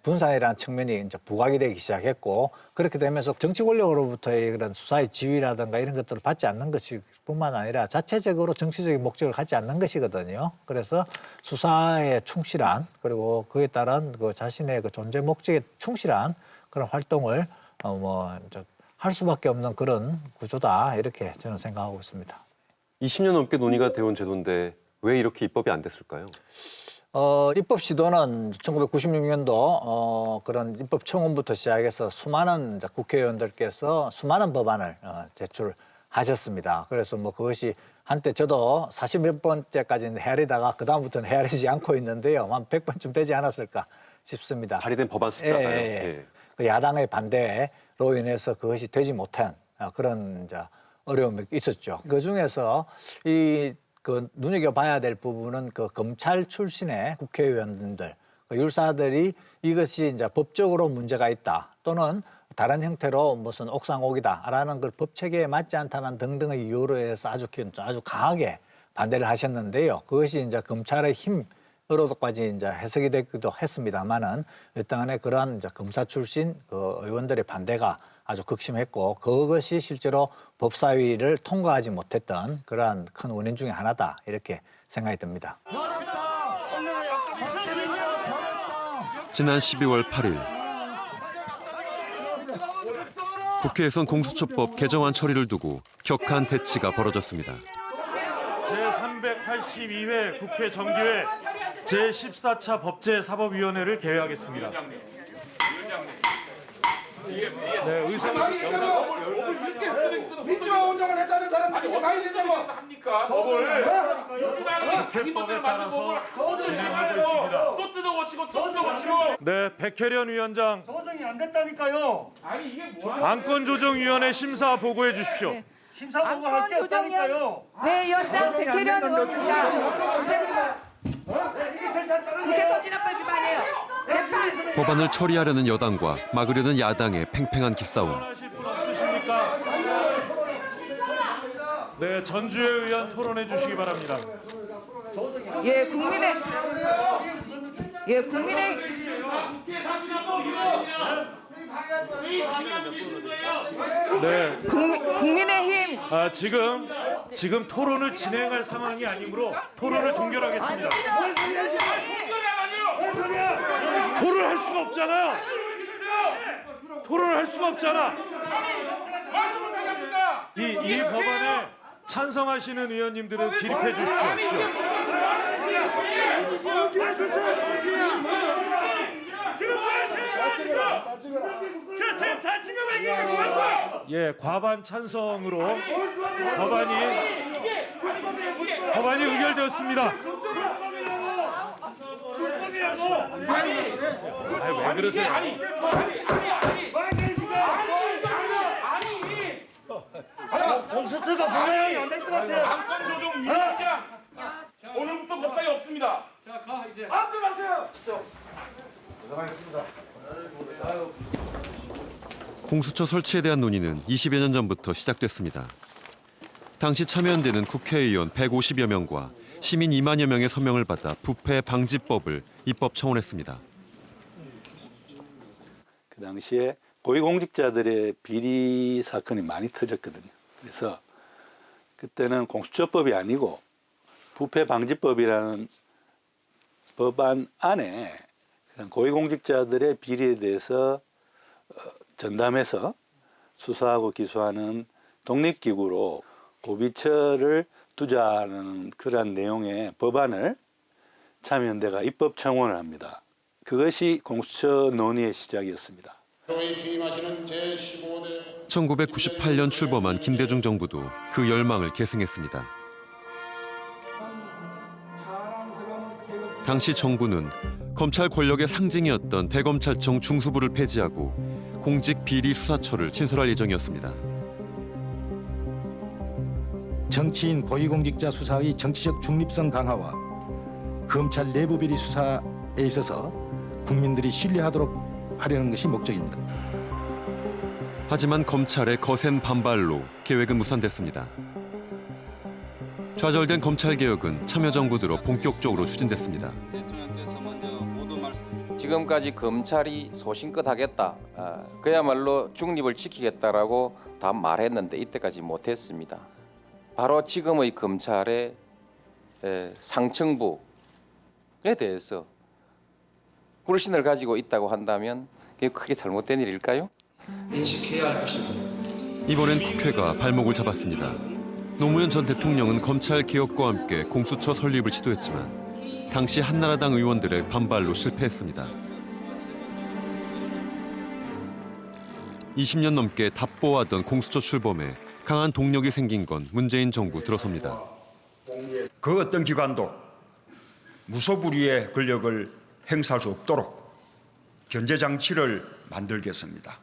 분산이라는 측면이 이제 부각이 되기 시작했고, 그렇게 되면서 정치 권력으로부터의 그런 수사의 지휘라든가 이런 것들을 받지 않는 것뿐만 아니라 자체적으로 정치적인 목적을 갖지 않는 것이거든요. 그래서 수사에 충실한, 그리고 그에 따른 그 자신의 그 존재 목적에 충실한 그런 활동을 할 수밖에 없는 그런 구조다, 이렇게 저는 생각하고 있습니다. 20년 넘게 논의가 되어온 제도인데 왜 이렇게 입법이 안 됐을까요? 입법 시도는 1996년도 그런 입법 청원부터 시작해서 수많은 국회의원들께서 수많은 법안을 제출하셨습니다. 그래서 뭐 그것이 한때 저도 40몇 번째까지는 헤아리다가 그 다음부터는 헤아리지 않고 있는데요. 한 100번쯤 되지 않았을까 싶습니다. 발의된 법안 숫자가요. 예. 그 야당의 반대로 인해서 그것이 되지 못한 그런 어려움이 있었죠. 그 중에서 그 눈여겨봐야 될 부분은 그 검찰 출신의 국회의원들, 그 율사들이 이것이 이제 법적으로 문제가 있다, 또는 다른 형태로 무슨 옥상옥이다라는 그 법 체계에 맞지 않다는 등등의 이유로 해서 아주 강하게 반대를 하셨는데요. 그것이 이제 검찰의 힘으로까지 이제 해석이 되기도 했습니다만은 일단은 그러한 이제 검사 출신 그 의원들의 반대가 아주 극심했고, 그것이 실제로 법사위를 통과하지 못했던 그러한 큰 원인 중에 하나다, 이렇게 생각이 듭니다. 지난 12월 8일 국회에선 공수처법 개정안 처리를 두고 격한 대치가 벌어졌습니다. 제382회 국회 정기회 제14차 법제사법위원회를 개회하겠습니다. 네, 의사. 민주화 운동을 했다는 사람들이 뭐 많이 된다고 합니까? 국회법에 따라서 진행하고 있습니다. 또 뜯어고치고 또 뜯어고치고. 네, 백혜련 위원장. 조정이 안 됐다니까요. 아니 이게 뭐야? 안건조정위원회 심사 보고해 주십시오. 네. 심사 보고할 게 없다니까요. 네, 위원장 백혜련 의원입니다. 국회 선진화법 위반이에요. 법안을 처리하려는 여당과 막으려는 야당의 팽팽한 기싸움. 네, 전주혜 의원 토론해 주시기 바랍니다. 국민의 네. 국민의힘. 지금 토론을 진행할 상황이 아니므로 토론을 종결하겠습니다. 토론을 할 수가 없잖아. 토론을 할 수가 없잖아. 이 법안에 찬성하시는 의원님들은 기립해 주십시오. 다 지금 얘기하는 거야. 예, 과반 찬성으로 법안이 의결되었습니다. 왜 그러세요? 공수처가 분명히 안 될 것 같아요. 안건 조정 위원장 오늘부터 법사위 없습니다. 자, 가 이제. 안 들어가세요. 공수처 설치에 대한 논의는 20여 년 전부터 시작됐습니다. 당시 참여연대는 국회의원 150여 명과 시민 2만여 명의 서명을 받아 부패 방지법을 입법 청원했습니다. 그 당시에 고위공직자들의 비리 사건이 많이 터졌거든요. 그래서 그때는 공수처법이 아니고 부패방지법이라는 법안 안에 고위공직자들의 비리에 대해서 전담해서 수사하고 기소하는 독립기구로 고비처를 두자는 그런 내용의 법안을 참여연대가 입법 청원을 합니다. 그것이 공수처 논의의 시작이었습니다. 1998년 출범한 김대중 정부도 그 열망을 계승했습니다. 당시 정부는 검찰 권력의 상징이었던 대검찰청 중수부를 폐지하고 공직비리수사처를 신설할 예정이었습니다. 정치인 고위공직자 수사의 정치적 중립성 강화와 검찰 내부 비리 수사에 있어서 국민들이 신뢰하도록 하려는 것이 목적입니다. 하지만 검찰의 거센 반발로 계획은 무산됐습니다. 좌절된 검찰개혁은 참여정부 들어 본격적으로 추진됐습니다. 지금까지 검찰이 소신껏 하겠다, 그야말로 중립을 지키겠다라고 다 말했는데 이때까지 못했습니다. 바로 지금의 검찰의 상층부에 대해서 불신을 가지고 있다고 한다면 그게 크게 잘못된 일일까요? 인식해야 할 것입니다. 이번엔 국회가 발목을 잡았습니다. 노무현 전 대통령은 검찰 개혁과 함께 공수처 설립을 시도했지만 당시 한나라당 의원들의 반발로 실패했습니다. 20년 넘게 답보하던 공수처 출범에 강한 동력이 생긴 건 문재인 정부 들어섭니다. 그 어떤 기관도 무소불위의 권력을 행사할 수 없도록 견제 장치를 만들겠습니다.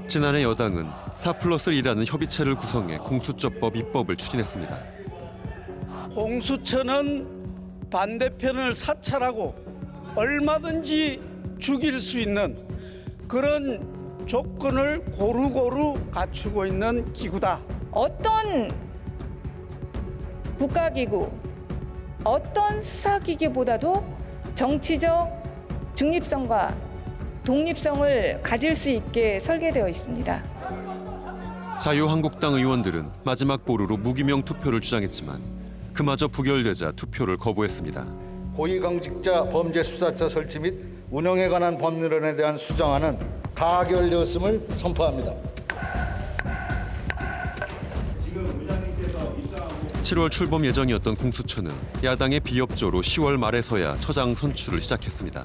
지난해 여당은 4+1이라는 협의체를 구성해 공수처법 입법을 추진했습니다. 공수처는 반대편을 사찰하고 얼마든지 죽일 수 있는 그런 조건을 고루고루 갖추고 있는 기구다. 어떤 국가기구, 어떤 수사기구보다도 정치적 중립성과 독립성을 가질 수 있게 설계되어 있습니다. 자유한국당 의원들은 마지막 보루로 무기명 투표를 주장했지만 그마저 부결되자 투표를 거부했습니다. 고위공직자 범죄수사처 설치 및 운영에 관한 법률안에 대한 수정안은 가결되었음을 선포합니다. 7월 출범 예정이었던 공수처는 야당의 비협조로 10월 말에서야 처장 선출을 시작했습니다.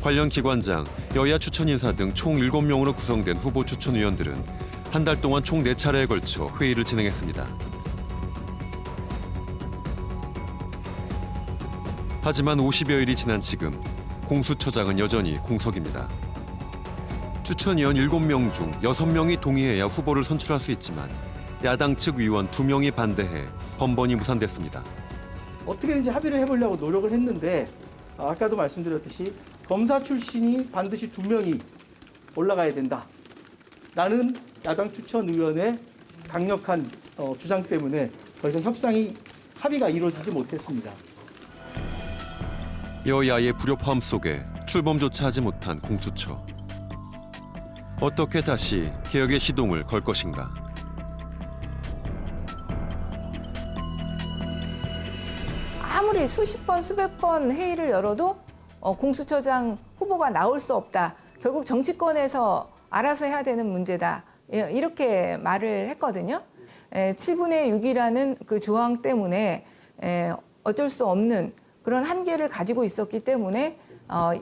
관련 기관장, 여야 추천 인사 등 총 7명으로 구성된 후보 추천위원들은 한 달 동안 총 4차례에 걸쳐 회의를 진행했습니다. 하지만 50여일이 지난 지금 공수처장은 여전히 공석입니다. 추천위원 7명 중 6명이 동의해야 후보를 선출할 수 있지만 야당 측 위원 2명이 반대해 번번이 무산됐습니다. 어떻게든지 합의를 해보려고 노력을 했는데 아까도 말씀드렸듯이 검사 출신이 반드시 2명이 올라가야 된다. 라는 야당 추천 의원의 강력한 주장 때문에 더 이상 합의가 이루어지지 못했습니다. 여야의 불협화음 속에 출범조차 하지 못한 공수처. 어떻게 다시 개혁의 시동을 걸 것인가? 아무리 수십 번, 수백 번 회의를 열어도 공수처장 후보가 나올 수 없다. 결국 정치권에서 알아서 해야 되는 문제다. 이렇게 말을 했거든요. 7분의 6이라는 그 조항 때문에 어쩔 수 없는 그런 한계를 가지고 있었기 때문에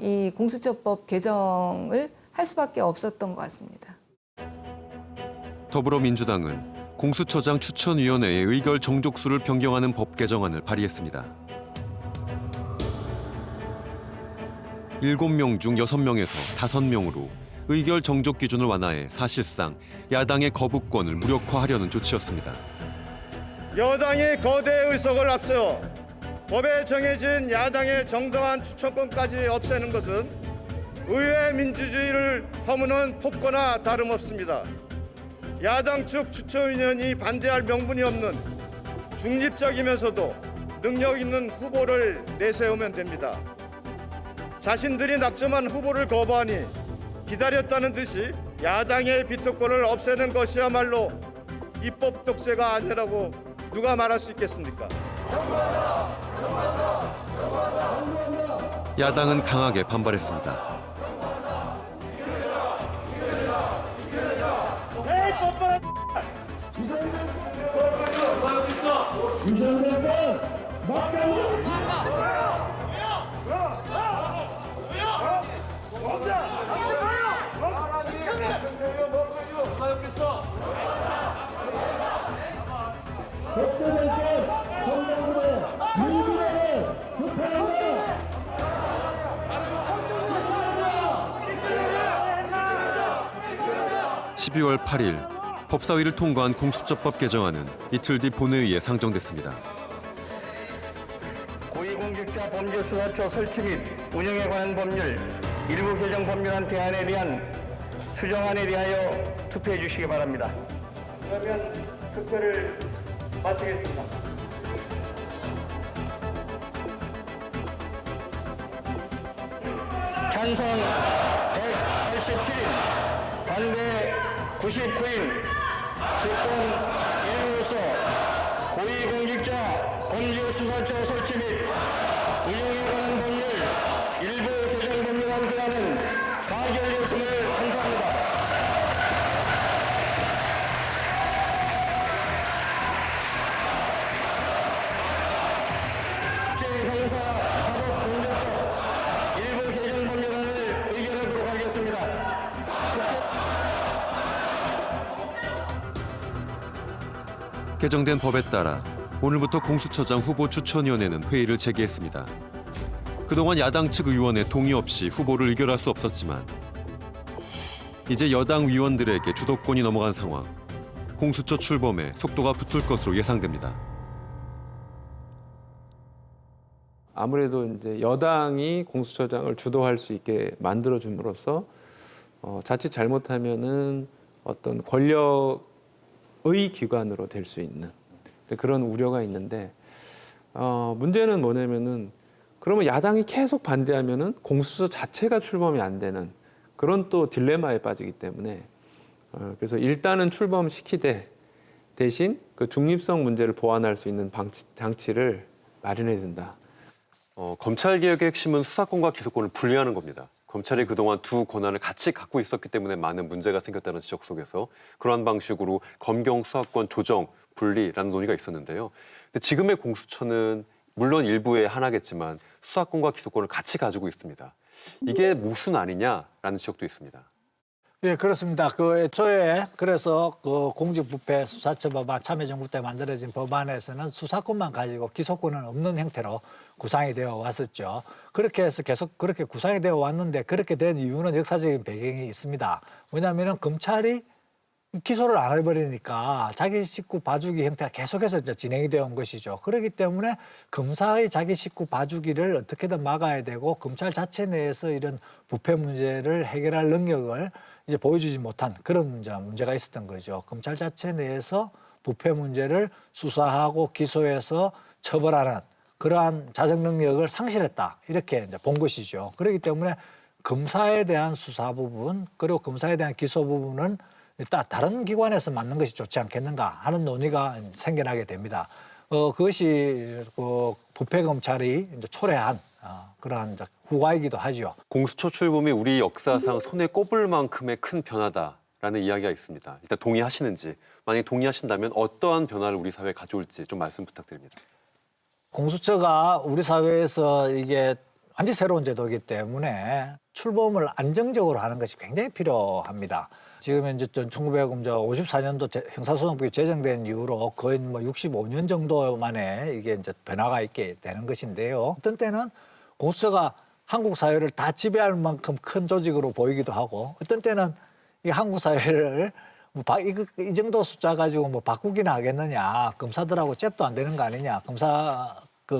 이 공수처법 개정을 할 수밖에 없었던 것 같습니다. 더불어민주당은 공수처장 추천위원회의 의결 정족수를 변경하는 법 개정안을 발의했습니다. 7명 중 6명에서 5명으로 의결 정족 기준을 완화해 사실상 야당의 거부권을 무력화하려는 조치였습니다. 여당이 거대 의석을 앞세워 법에 정해진 야당의 정당한 추천권까지 없애는 것은 의회 민주주의를 허무는 폭거나 다름없습니다. 야당 측 추천위원이 반대할 명분이 없는 중립적이면서도 능력 있는 후보를 내세우면 됩니다. 자신들이 낙점한 후보를 거부하니 기다렸다는 듯이 야당의 비토권을 없애는 것이야말로 입법 독재가 아니라고 누가 말할 수 있겠습니까? 야당은 강하게 반발했습니다. 독재정권 성명군의 민주당을 규탄한다. 12월 8일 법사위를 통과한 공수처법 개정안은 이틀 뒤 본회의에 상정됐습니다. 고위공직자 범죄수사처 설치 및 운영에 관한 법률 일부 개정 법률안 대안에 대한 수정안에 대하여 투표해 주시기 바랍니다. 그러면 투표를 마치겠습니다. 찬성 187인, 반대 99인, 특권 1로서 고위공직자 범죄수사처 설치 및 운영에 관한 법률 일부 개정 법률안 대안은 가결되었음을 선포합니다. 형사 사법공제법 일부 개정 법률안을 의결하도록 하겠습니다. 개정된 법에 따라 오늘부터 공수처장 후보 추천위원회는 회의를 재개했습니다. 그동안 야당 측 의원의 동의 없이 후보를 의결할 수 없었지만 이제 여당 위원들에게 주도권이 넘어간 상황. 공수처 출범에 속도가 붙을 것으로 예상됩니다. 아무래도 이제 여당이 공수처장을 주도할 수 있게 만들어줌으로써 자칫 잘못하면은 어떤 권력의 기관으로 될 수 있는 그런 우려가 있는데 문제는 뭐냐면은 그러면 야당이 계속 반대하면은 공수처 자체가 출범이 안 되는 그런 또 딜레마에 빠지기 때문에 그래서 일단은 출범시키되 대신 그 중립성 문제를 보완할 수 있는 장치를 마련해야 된다. 검찰개혁의 핵심은 수사권과 기소권을 분리하는 겁니다. 검찰이 그동안 두 권한을 같이 갖고 있었기 때문에 많은 문제가 생겼다는 지적 속에서 그러한 방식으로 검경 수사권 조정, 분리라는 논의가 있었는데요. 근데 지금의 공수처는 물론 일부의 하나겠지만 수사권과 기소권을 같이 가지고 있습니다. 이게 모순 아니냐라는 지적도 있습니다. 예, 그렇습니다. 그 애초에 그래서 그 공직부패 수사처 법안 참여정부 때 만들어진 법안에서는 수사권만 가지고 기소권은 없는 형태로 구상이 되어 왔었죠. 그렇게 해서 계속 그렇게 구상이 되어 왔는데 그렇게 된 이유는 역사적인 배경이 있습니다. 왜냐하면 검찰이 기소를 안 해버리니까 자기 식구 봐주기 형태가 계속해서 이제 진행이 되어 온 것이죠. 그렇기 때문에 검사의 자기 식구 봐주기를 어떻게든 막아야 되고 검찰 자체 내에서 이런 부패 문제를 해결할 능력을 이제 보여주지 못한 그런 문제가 있었던 거죠. 검찰 자체 내에서 부패 문제를 수사하고 기소해서 처벌하는 그러한 자정 능력을 상실했다. 이렇게 이제 본 것이죠. 그렇기 때문에 검사에 대한 수사 부분 그리고 검사에 대한 기소 부분은 일단 다른 기관에서 맡는 것이 좋지 않겠는가 하는 논의가 생겨나게 됩니다. 그것이 그 부패 검찰이 이제 초래한 그러한 후과이기도 하죠. 공수처 출범이 우리 역사상 손에 꼽을 만큼의 큰 변화다라는 이야기가 있습니다. 일단 동의하시는지, 만약에 동의하신다면 어떠한 변화를 우리 사회에 가져올지 좀 말씀 부탁드립니다. 공수처가 우리 사회에서 이게 완전 새로운 제도이기 때문에 출범을 안정적으로 하는 것이 굉장히 필요합니다. 지금 현재 1954년도 형사소송법이 제정된 이후로 거의 뭐 65년 정도 만에 이게 이제 변화가 있게 되는 것인데요. 어떤 때는 공수처가 한국 사회를 다 지배할 만큼 큰 조직으로 보이기도 하고, 어떤 때는 이 한국 사회를 이 정도 숫자 가지고 뭐 바꾸기나 하겠느냐, 검사들하고 잽도 안 되는 거 아니냐,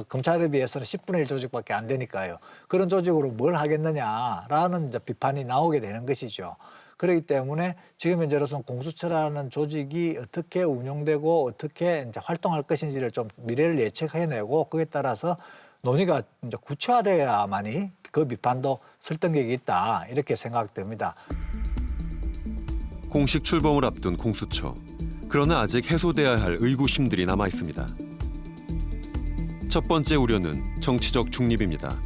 검찰에 비해서는 10분의 1 조직밖에 안 되니까요. 그런 조직으로 뭘 하겠느냐라는 이제 비판이 나오게 되는 것이죠. 그렇기 때문에 지금 현재로서는 공수처라는 조직이 어떻게 운영되고 어떻게 이제 활동할 것인지를 좀 미래를 예측해내고, 그에 따라서 논의가 이제 구체화돼야만이 그 비판도 설득력이 있다, 이렇게 생각됩니다. 공식 출범을 앞둔 공수처. 그러나 아직 해소돼야 할 의구심들이 남아 있습니다. 첫 번째 우려는 정치적 중립입니다.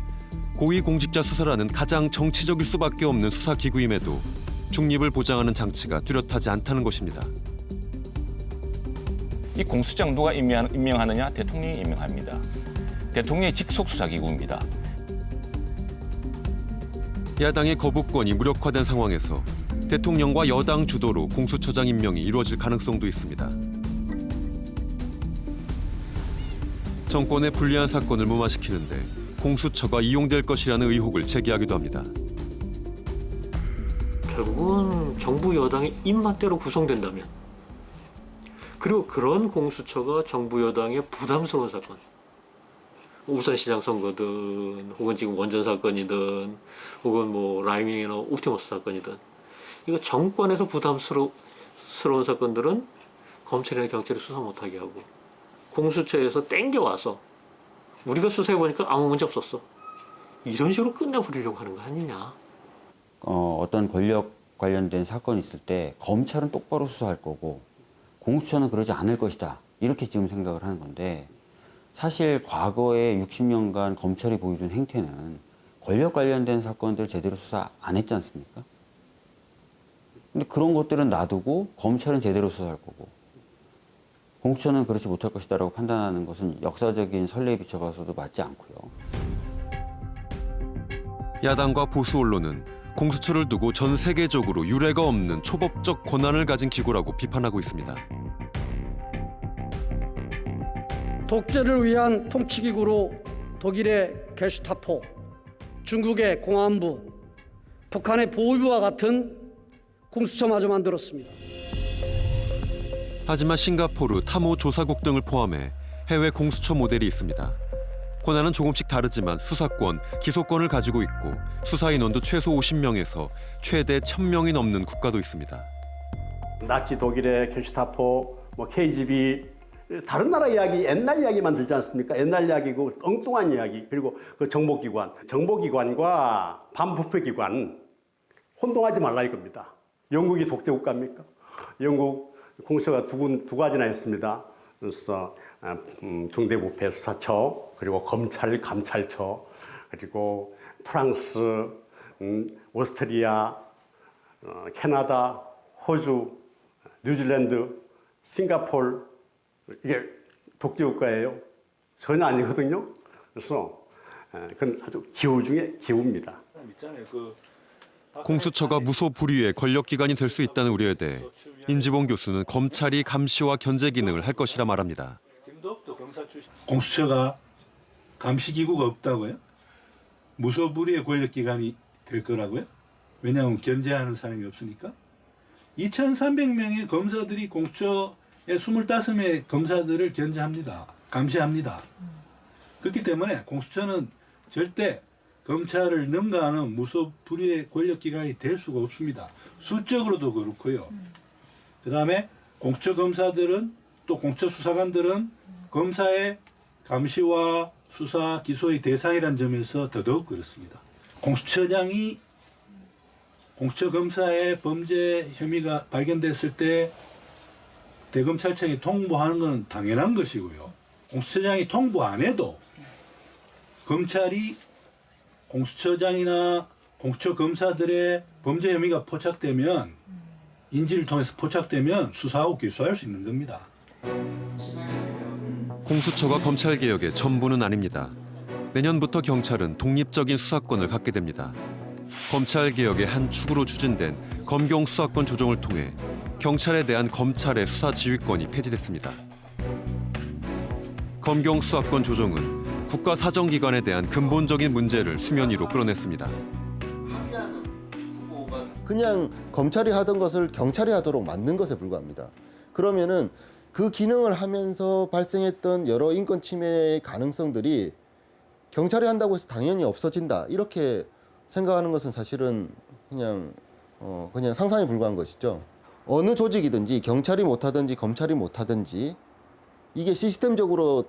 고위공직자 수사라는 가장 정치적일 수밖에 없는 수사기구임에도 중립을 보장하는 장치가 뚜렷하지 않다는 것입니다. 이 공수처장 누가 임명하느냐? 대통령이 임명합니다. 대통령의 직속 수사기구입니다. 야당의 거부권이 무력화된 상황에서 대통령과 여당 주도로 공수처장 임명이 이루어질 가능성도 있습니다. 정권의 불리한 사건을 무마시키는데 공수처가 이용될 것이라는 의혹을 제기하기도 합니다. 결국은 정부 여당의 입맛대로 구성된다면, 그리고 그런 공수처가 정부 여당의 부담스러운 사건, 울산시장 선거든, 혹은 지금 원전 사건이든, 혹은 뭐 라이밍이나 옵티머스 사건이든, 이거 정권에서 부담스러운 사건들은 검찰이나 경찰이 수사 못하게 하고, 공수처에서 땡겨와서 우리가 수사해보니까 아무 문제 없었어, 이런 식으로 끝내버리려고 하는 거 아니냐. 어떤 권력 관련된 사건이 있을 때 검찰은 똑바로 수사할 거고 공수처는 그러지 않을 것이다, 이렇게 지금 생각을 하는 건데, 사실 과거에 60년간 검찰이 보여준 행태는 권력 관련된 사건들 제대로 수사 안 했지 않습니까? 근데 그런 것들은 놔두고 검찰은 제대로 수사할 거고 공수처는 그렇지 못할 것이다라고 판단하는 것은 역사적인 선례에 비춰봐서도 맞지 않고요. 야당과 보수 언론은 공수처를 두고 전 세계적으로 유례가 없는 초법적 권한을 가진 기구라고 비판하고 있습니다. 독재를 위한 통치기구로 독일의 게슈타포, 중국의 공안부, 북한의 보위부와 같은 공수처마저 만들었습니다. 하지만 싱가포르, 탐호 조사국 등을 포함해 해외 공수처 모델이 있습니다. 권한은 조금씩 다르지만 수사권, 기소권을 가지고 있고 수사 인원도 최소 50명에서 최대 1000명이 넘는 국가도 있습니다. 나치 독일의 게슈타포, KGB, 다른 나라 이야기, 옛날 이야기만 들지 않습니까? 옛날 이야기고 엉뚱한 이야기, 그리고 그 정보기관과 반부패기관 혼동하지 말라 이겁니다. 영국이 독재 국가입니까? 영국 공수처가 두 가지나 있습니다. 그래서 중대부패 수사처, 그리고 검찰 감찰처, 그리고 프랑스, 오스트리아, 캐나다, 호주, 뉴질랜드, 싱가포르, 이게 독재 국가예요? 전혀 아니거든요. 그래서 그건 아주 기후 중에 기후입니다. 공수처가 무소불위의 권력기관이 될 수 있다는 우려에 대해 인지봉 교수는 검찰이 감시와 견제 기능을 할 것이라 말합니다. 공수처가 감시기구가 없다고요? 무소불위의 권력기관이 될 거라고요? 왜냐하면 견제하는 사람이 없으니까. 2,300명의 검사들이 공수처의 25명의 검사들을 견제합니다. 감시합니다. 그렇기 때문에 공수처는 절대 검찰을 능가하는 무소불위의 권력기관이 될 수가 없습니다. 수적으로도 그렇고요. 그다음에 공수처 검사들은 또 공수처 수사관들은 검사의 감시와 수사, 기소의 대상이라는 점에서 더더욱 그렇습니다. 공수처장이 공수처 검사의 범죄 혐의가 발견됐을 때 대검찰청에 통보하는 건 당연한 것이고요. 공수처장이 통보 안 해도 검찰이 공수처장이나 공수처 검사들의 범죄 혐의가 포착되면, 인지를 통해서 포착되면 수사하고 기소할 수 있는 겁니다. 공수처가 검찰개혁의 전부는 아닙니다. 내년부터 경찰은 독립적인 수사권을 갖게 됩니다. 검찰 개혁의 한 축으로 추진된 검경 수사권 조정을 통해 경찰에 대한 검찰의 수사 지휘권이 폐지됐습니다. 검경 수사권 조정은 국가 사정기관에 대한 근본적인 문제를 수면 위로 끌어냈습니다. 그냥 검찰이 하던 것을 경찰이 하도록 만든 것에 불과합니다. 그러면은 그 기능을 하면서 발생했던 여러 인권 침해의 가능성들이 경찰이 한다고 해서 당연히 없어진다. 이렇게 생각하는 것은 사실은 그냥 상상에 불과한 것이죠. 어느 조직이든지 경찰이 못하든지 검찰이 못하든지 이게 시스템적으로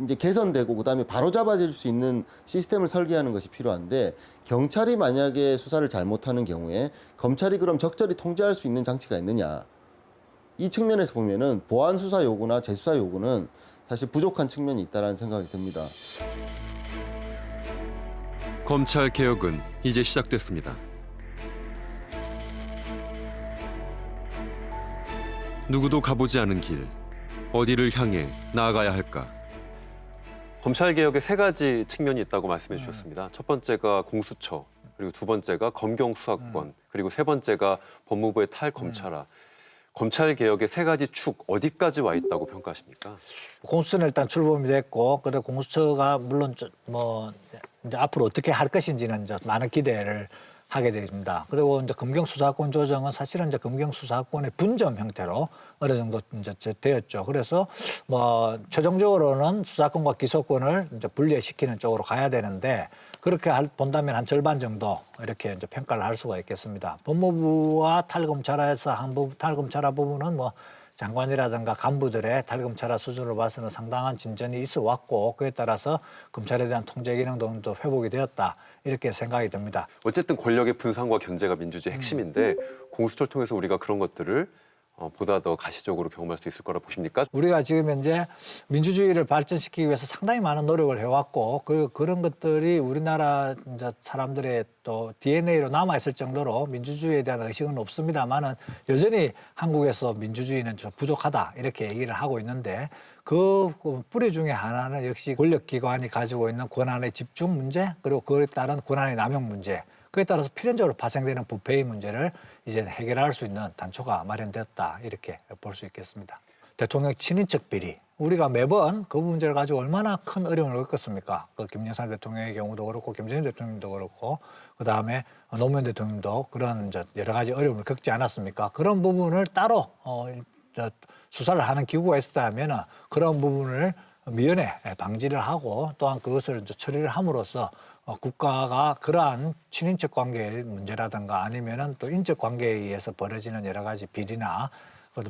이제 개선되고 그다음에 바로 잡아질 수 있는 시스템을 설계하는 것이 필요한데 경찰이 만약에 수사를 잘못하는 경우에 검찰이 그럼 적절히 통제할 수 있는 장치가 있느냐. 이 측면에서 보면은 보안 수사 요구나 재수사 요구는 사실 부족한 측면이 있다는 생각이 듭니다. 검찰 개혁은 이제 시작됐습니다. 누구도 가보지 않은 길, 어디를 향해 나아가야 할까? 검찰 개혁에 세 가지 측면이 있다고 말씀해 주셨습니다. 첫 번째가 공수처, 그리고 두 번째가 검경 수사권, 그리고 세 번째가 법무부의 탈검찰화. 검찰 개혁의 세 가지 축 어디까지 와 있다고 평가하십니까? 공수처는 일단 출범이 됐고, 그리고 공수처가 물론 이제 앞으로 어떻게 할 것인지는 이제 많은 기대를 하게 됩니다. 그리고 이제 검경 수사권 조정은 사실은 이제 검경 수사권의 분점 형태로 어느 정도 이제 되었죠. 그래서 최종적으로는 수사권과 기소권을 이제 분리시키는 쪽으로 가야 되는데 그렇게 본다면 한 절반 정도 이렇게 이제 평가를 할 수가 있겠습니다. 법무부와 탈검찰화에서 탈검찰화 부분은 장관이라든가 간부들의 탈검찰화 수준으로 봐서는 상당한 진전이 있어 왔고 그에 따라서 검찰에 대한 통제 기능도 좀 회복이 되었다 이렇게 생각이 듭니다. 어쨌든 권력의 분산과 견제가 민주주의 핵심인데 공수처를 통해서 우리가 그런 것들을 보다 더 가시적으로 경험할 수 있을 거라 보십니까? 우리가 지금 현재 민주주의를 발전시키기 위해서 상당히 많은 노력을 해왔고 그런 것들이 우리나라 이제 사람들의 또 DNA로 남아있을 정도로 민주주의에 대한 의식은 없습니다만은 여전히 한국에서 민주주의는 좀 부족하다 이렇게 얘기를 하고 있는데 그 뿌리 중에 하나는 역시 권력기관이 가지고 있는 권한의 집중 문제 그리고 그에 따른 권한의 남용 문제 그에 따라서 필연적으로 발생되는 부패의 문제를 이제 해결할 수 있는 단초가 마련되었다 이렇게 볼 수 있겠습니다. 대통령 친인척 비리 우리가 매번 그 문제를 가지고 얼마나 큰 어려움을 겪었습니까? 그 김영삼 대통령의 경우도 그렇고 김정일 대통령도 그렇고 그다음에 노무현 대통령도 그런 이제 여러 가지 어려움을 겪지 않았습니까? 그런 부분을 따로 수사를 하는 기구가 있었다면 그런 부분을 미연에 방지를 하고 또한 그것을 이제 처리를 함으로써 국가가 그러한 친인척 관계의 문제라든가 아니면은 또 인적 관계에 의해서 벌어지는 여러 가지 비리나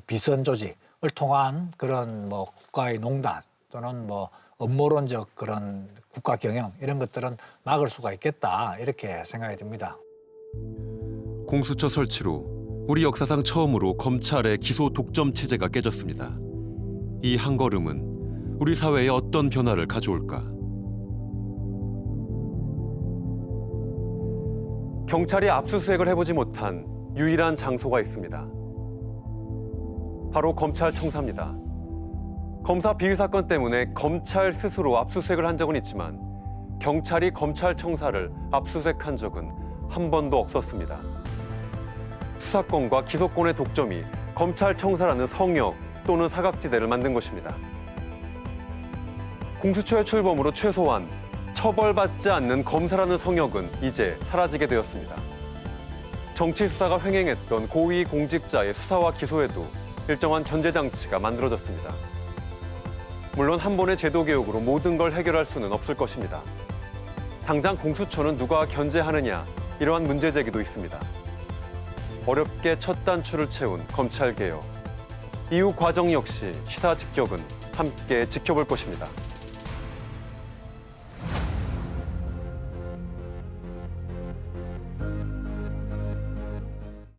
비선 조직을 통한 그런 국가의 농단 또는 업무론적 그런 국가 경영 이런 것들은 막을 수가 있겠다 이렇게 생각이 듭니다. 공수처 설치로 우리 역사상 처음으로 검찰의 기소 독점 체제가 깨졌습니다. 이 한 걸음은 우리 사회에 어떤 변화를 가져올까? 경찰이 압수수색을 해보지 못한 유일한 장소가 있습니다. 바로 검찰청사입니다. 검사 비위 사건 때문에 검찰 스스로 압수수색을 한 적은 있지만 경찰이 검찰청사를 압수수색한 적은 한 번도 없었습니다. 수사권과 기소권의 독점이 검찰청사라는 성역 또는 사각지대를 만든 것입니다. 공수처의 출범으로 최소한 처벌받지 않는 검사라는 성역은 이제 사라지게 되었습니다. 정치 수사가 횡행했던 고위 공직자의 수사와 기소에도 일정한 견제 장치가 만들어졌습니다. 물론 한 번의 제도 개혁으로 모든 걸 해결할 수는 없을 것입니다. 당장 공수처는 누가 견제하느냐 이러한 문제 제기도 있습니다. 어렵게 첫 단추를 채운 검찰 개혁. 이후 과정 역시 시사 직격은 함께 지켜볼 것입니다.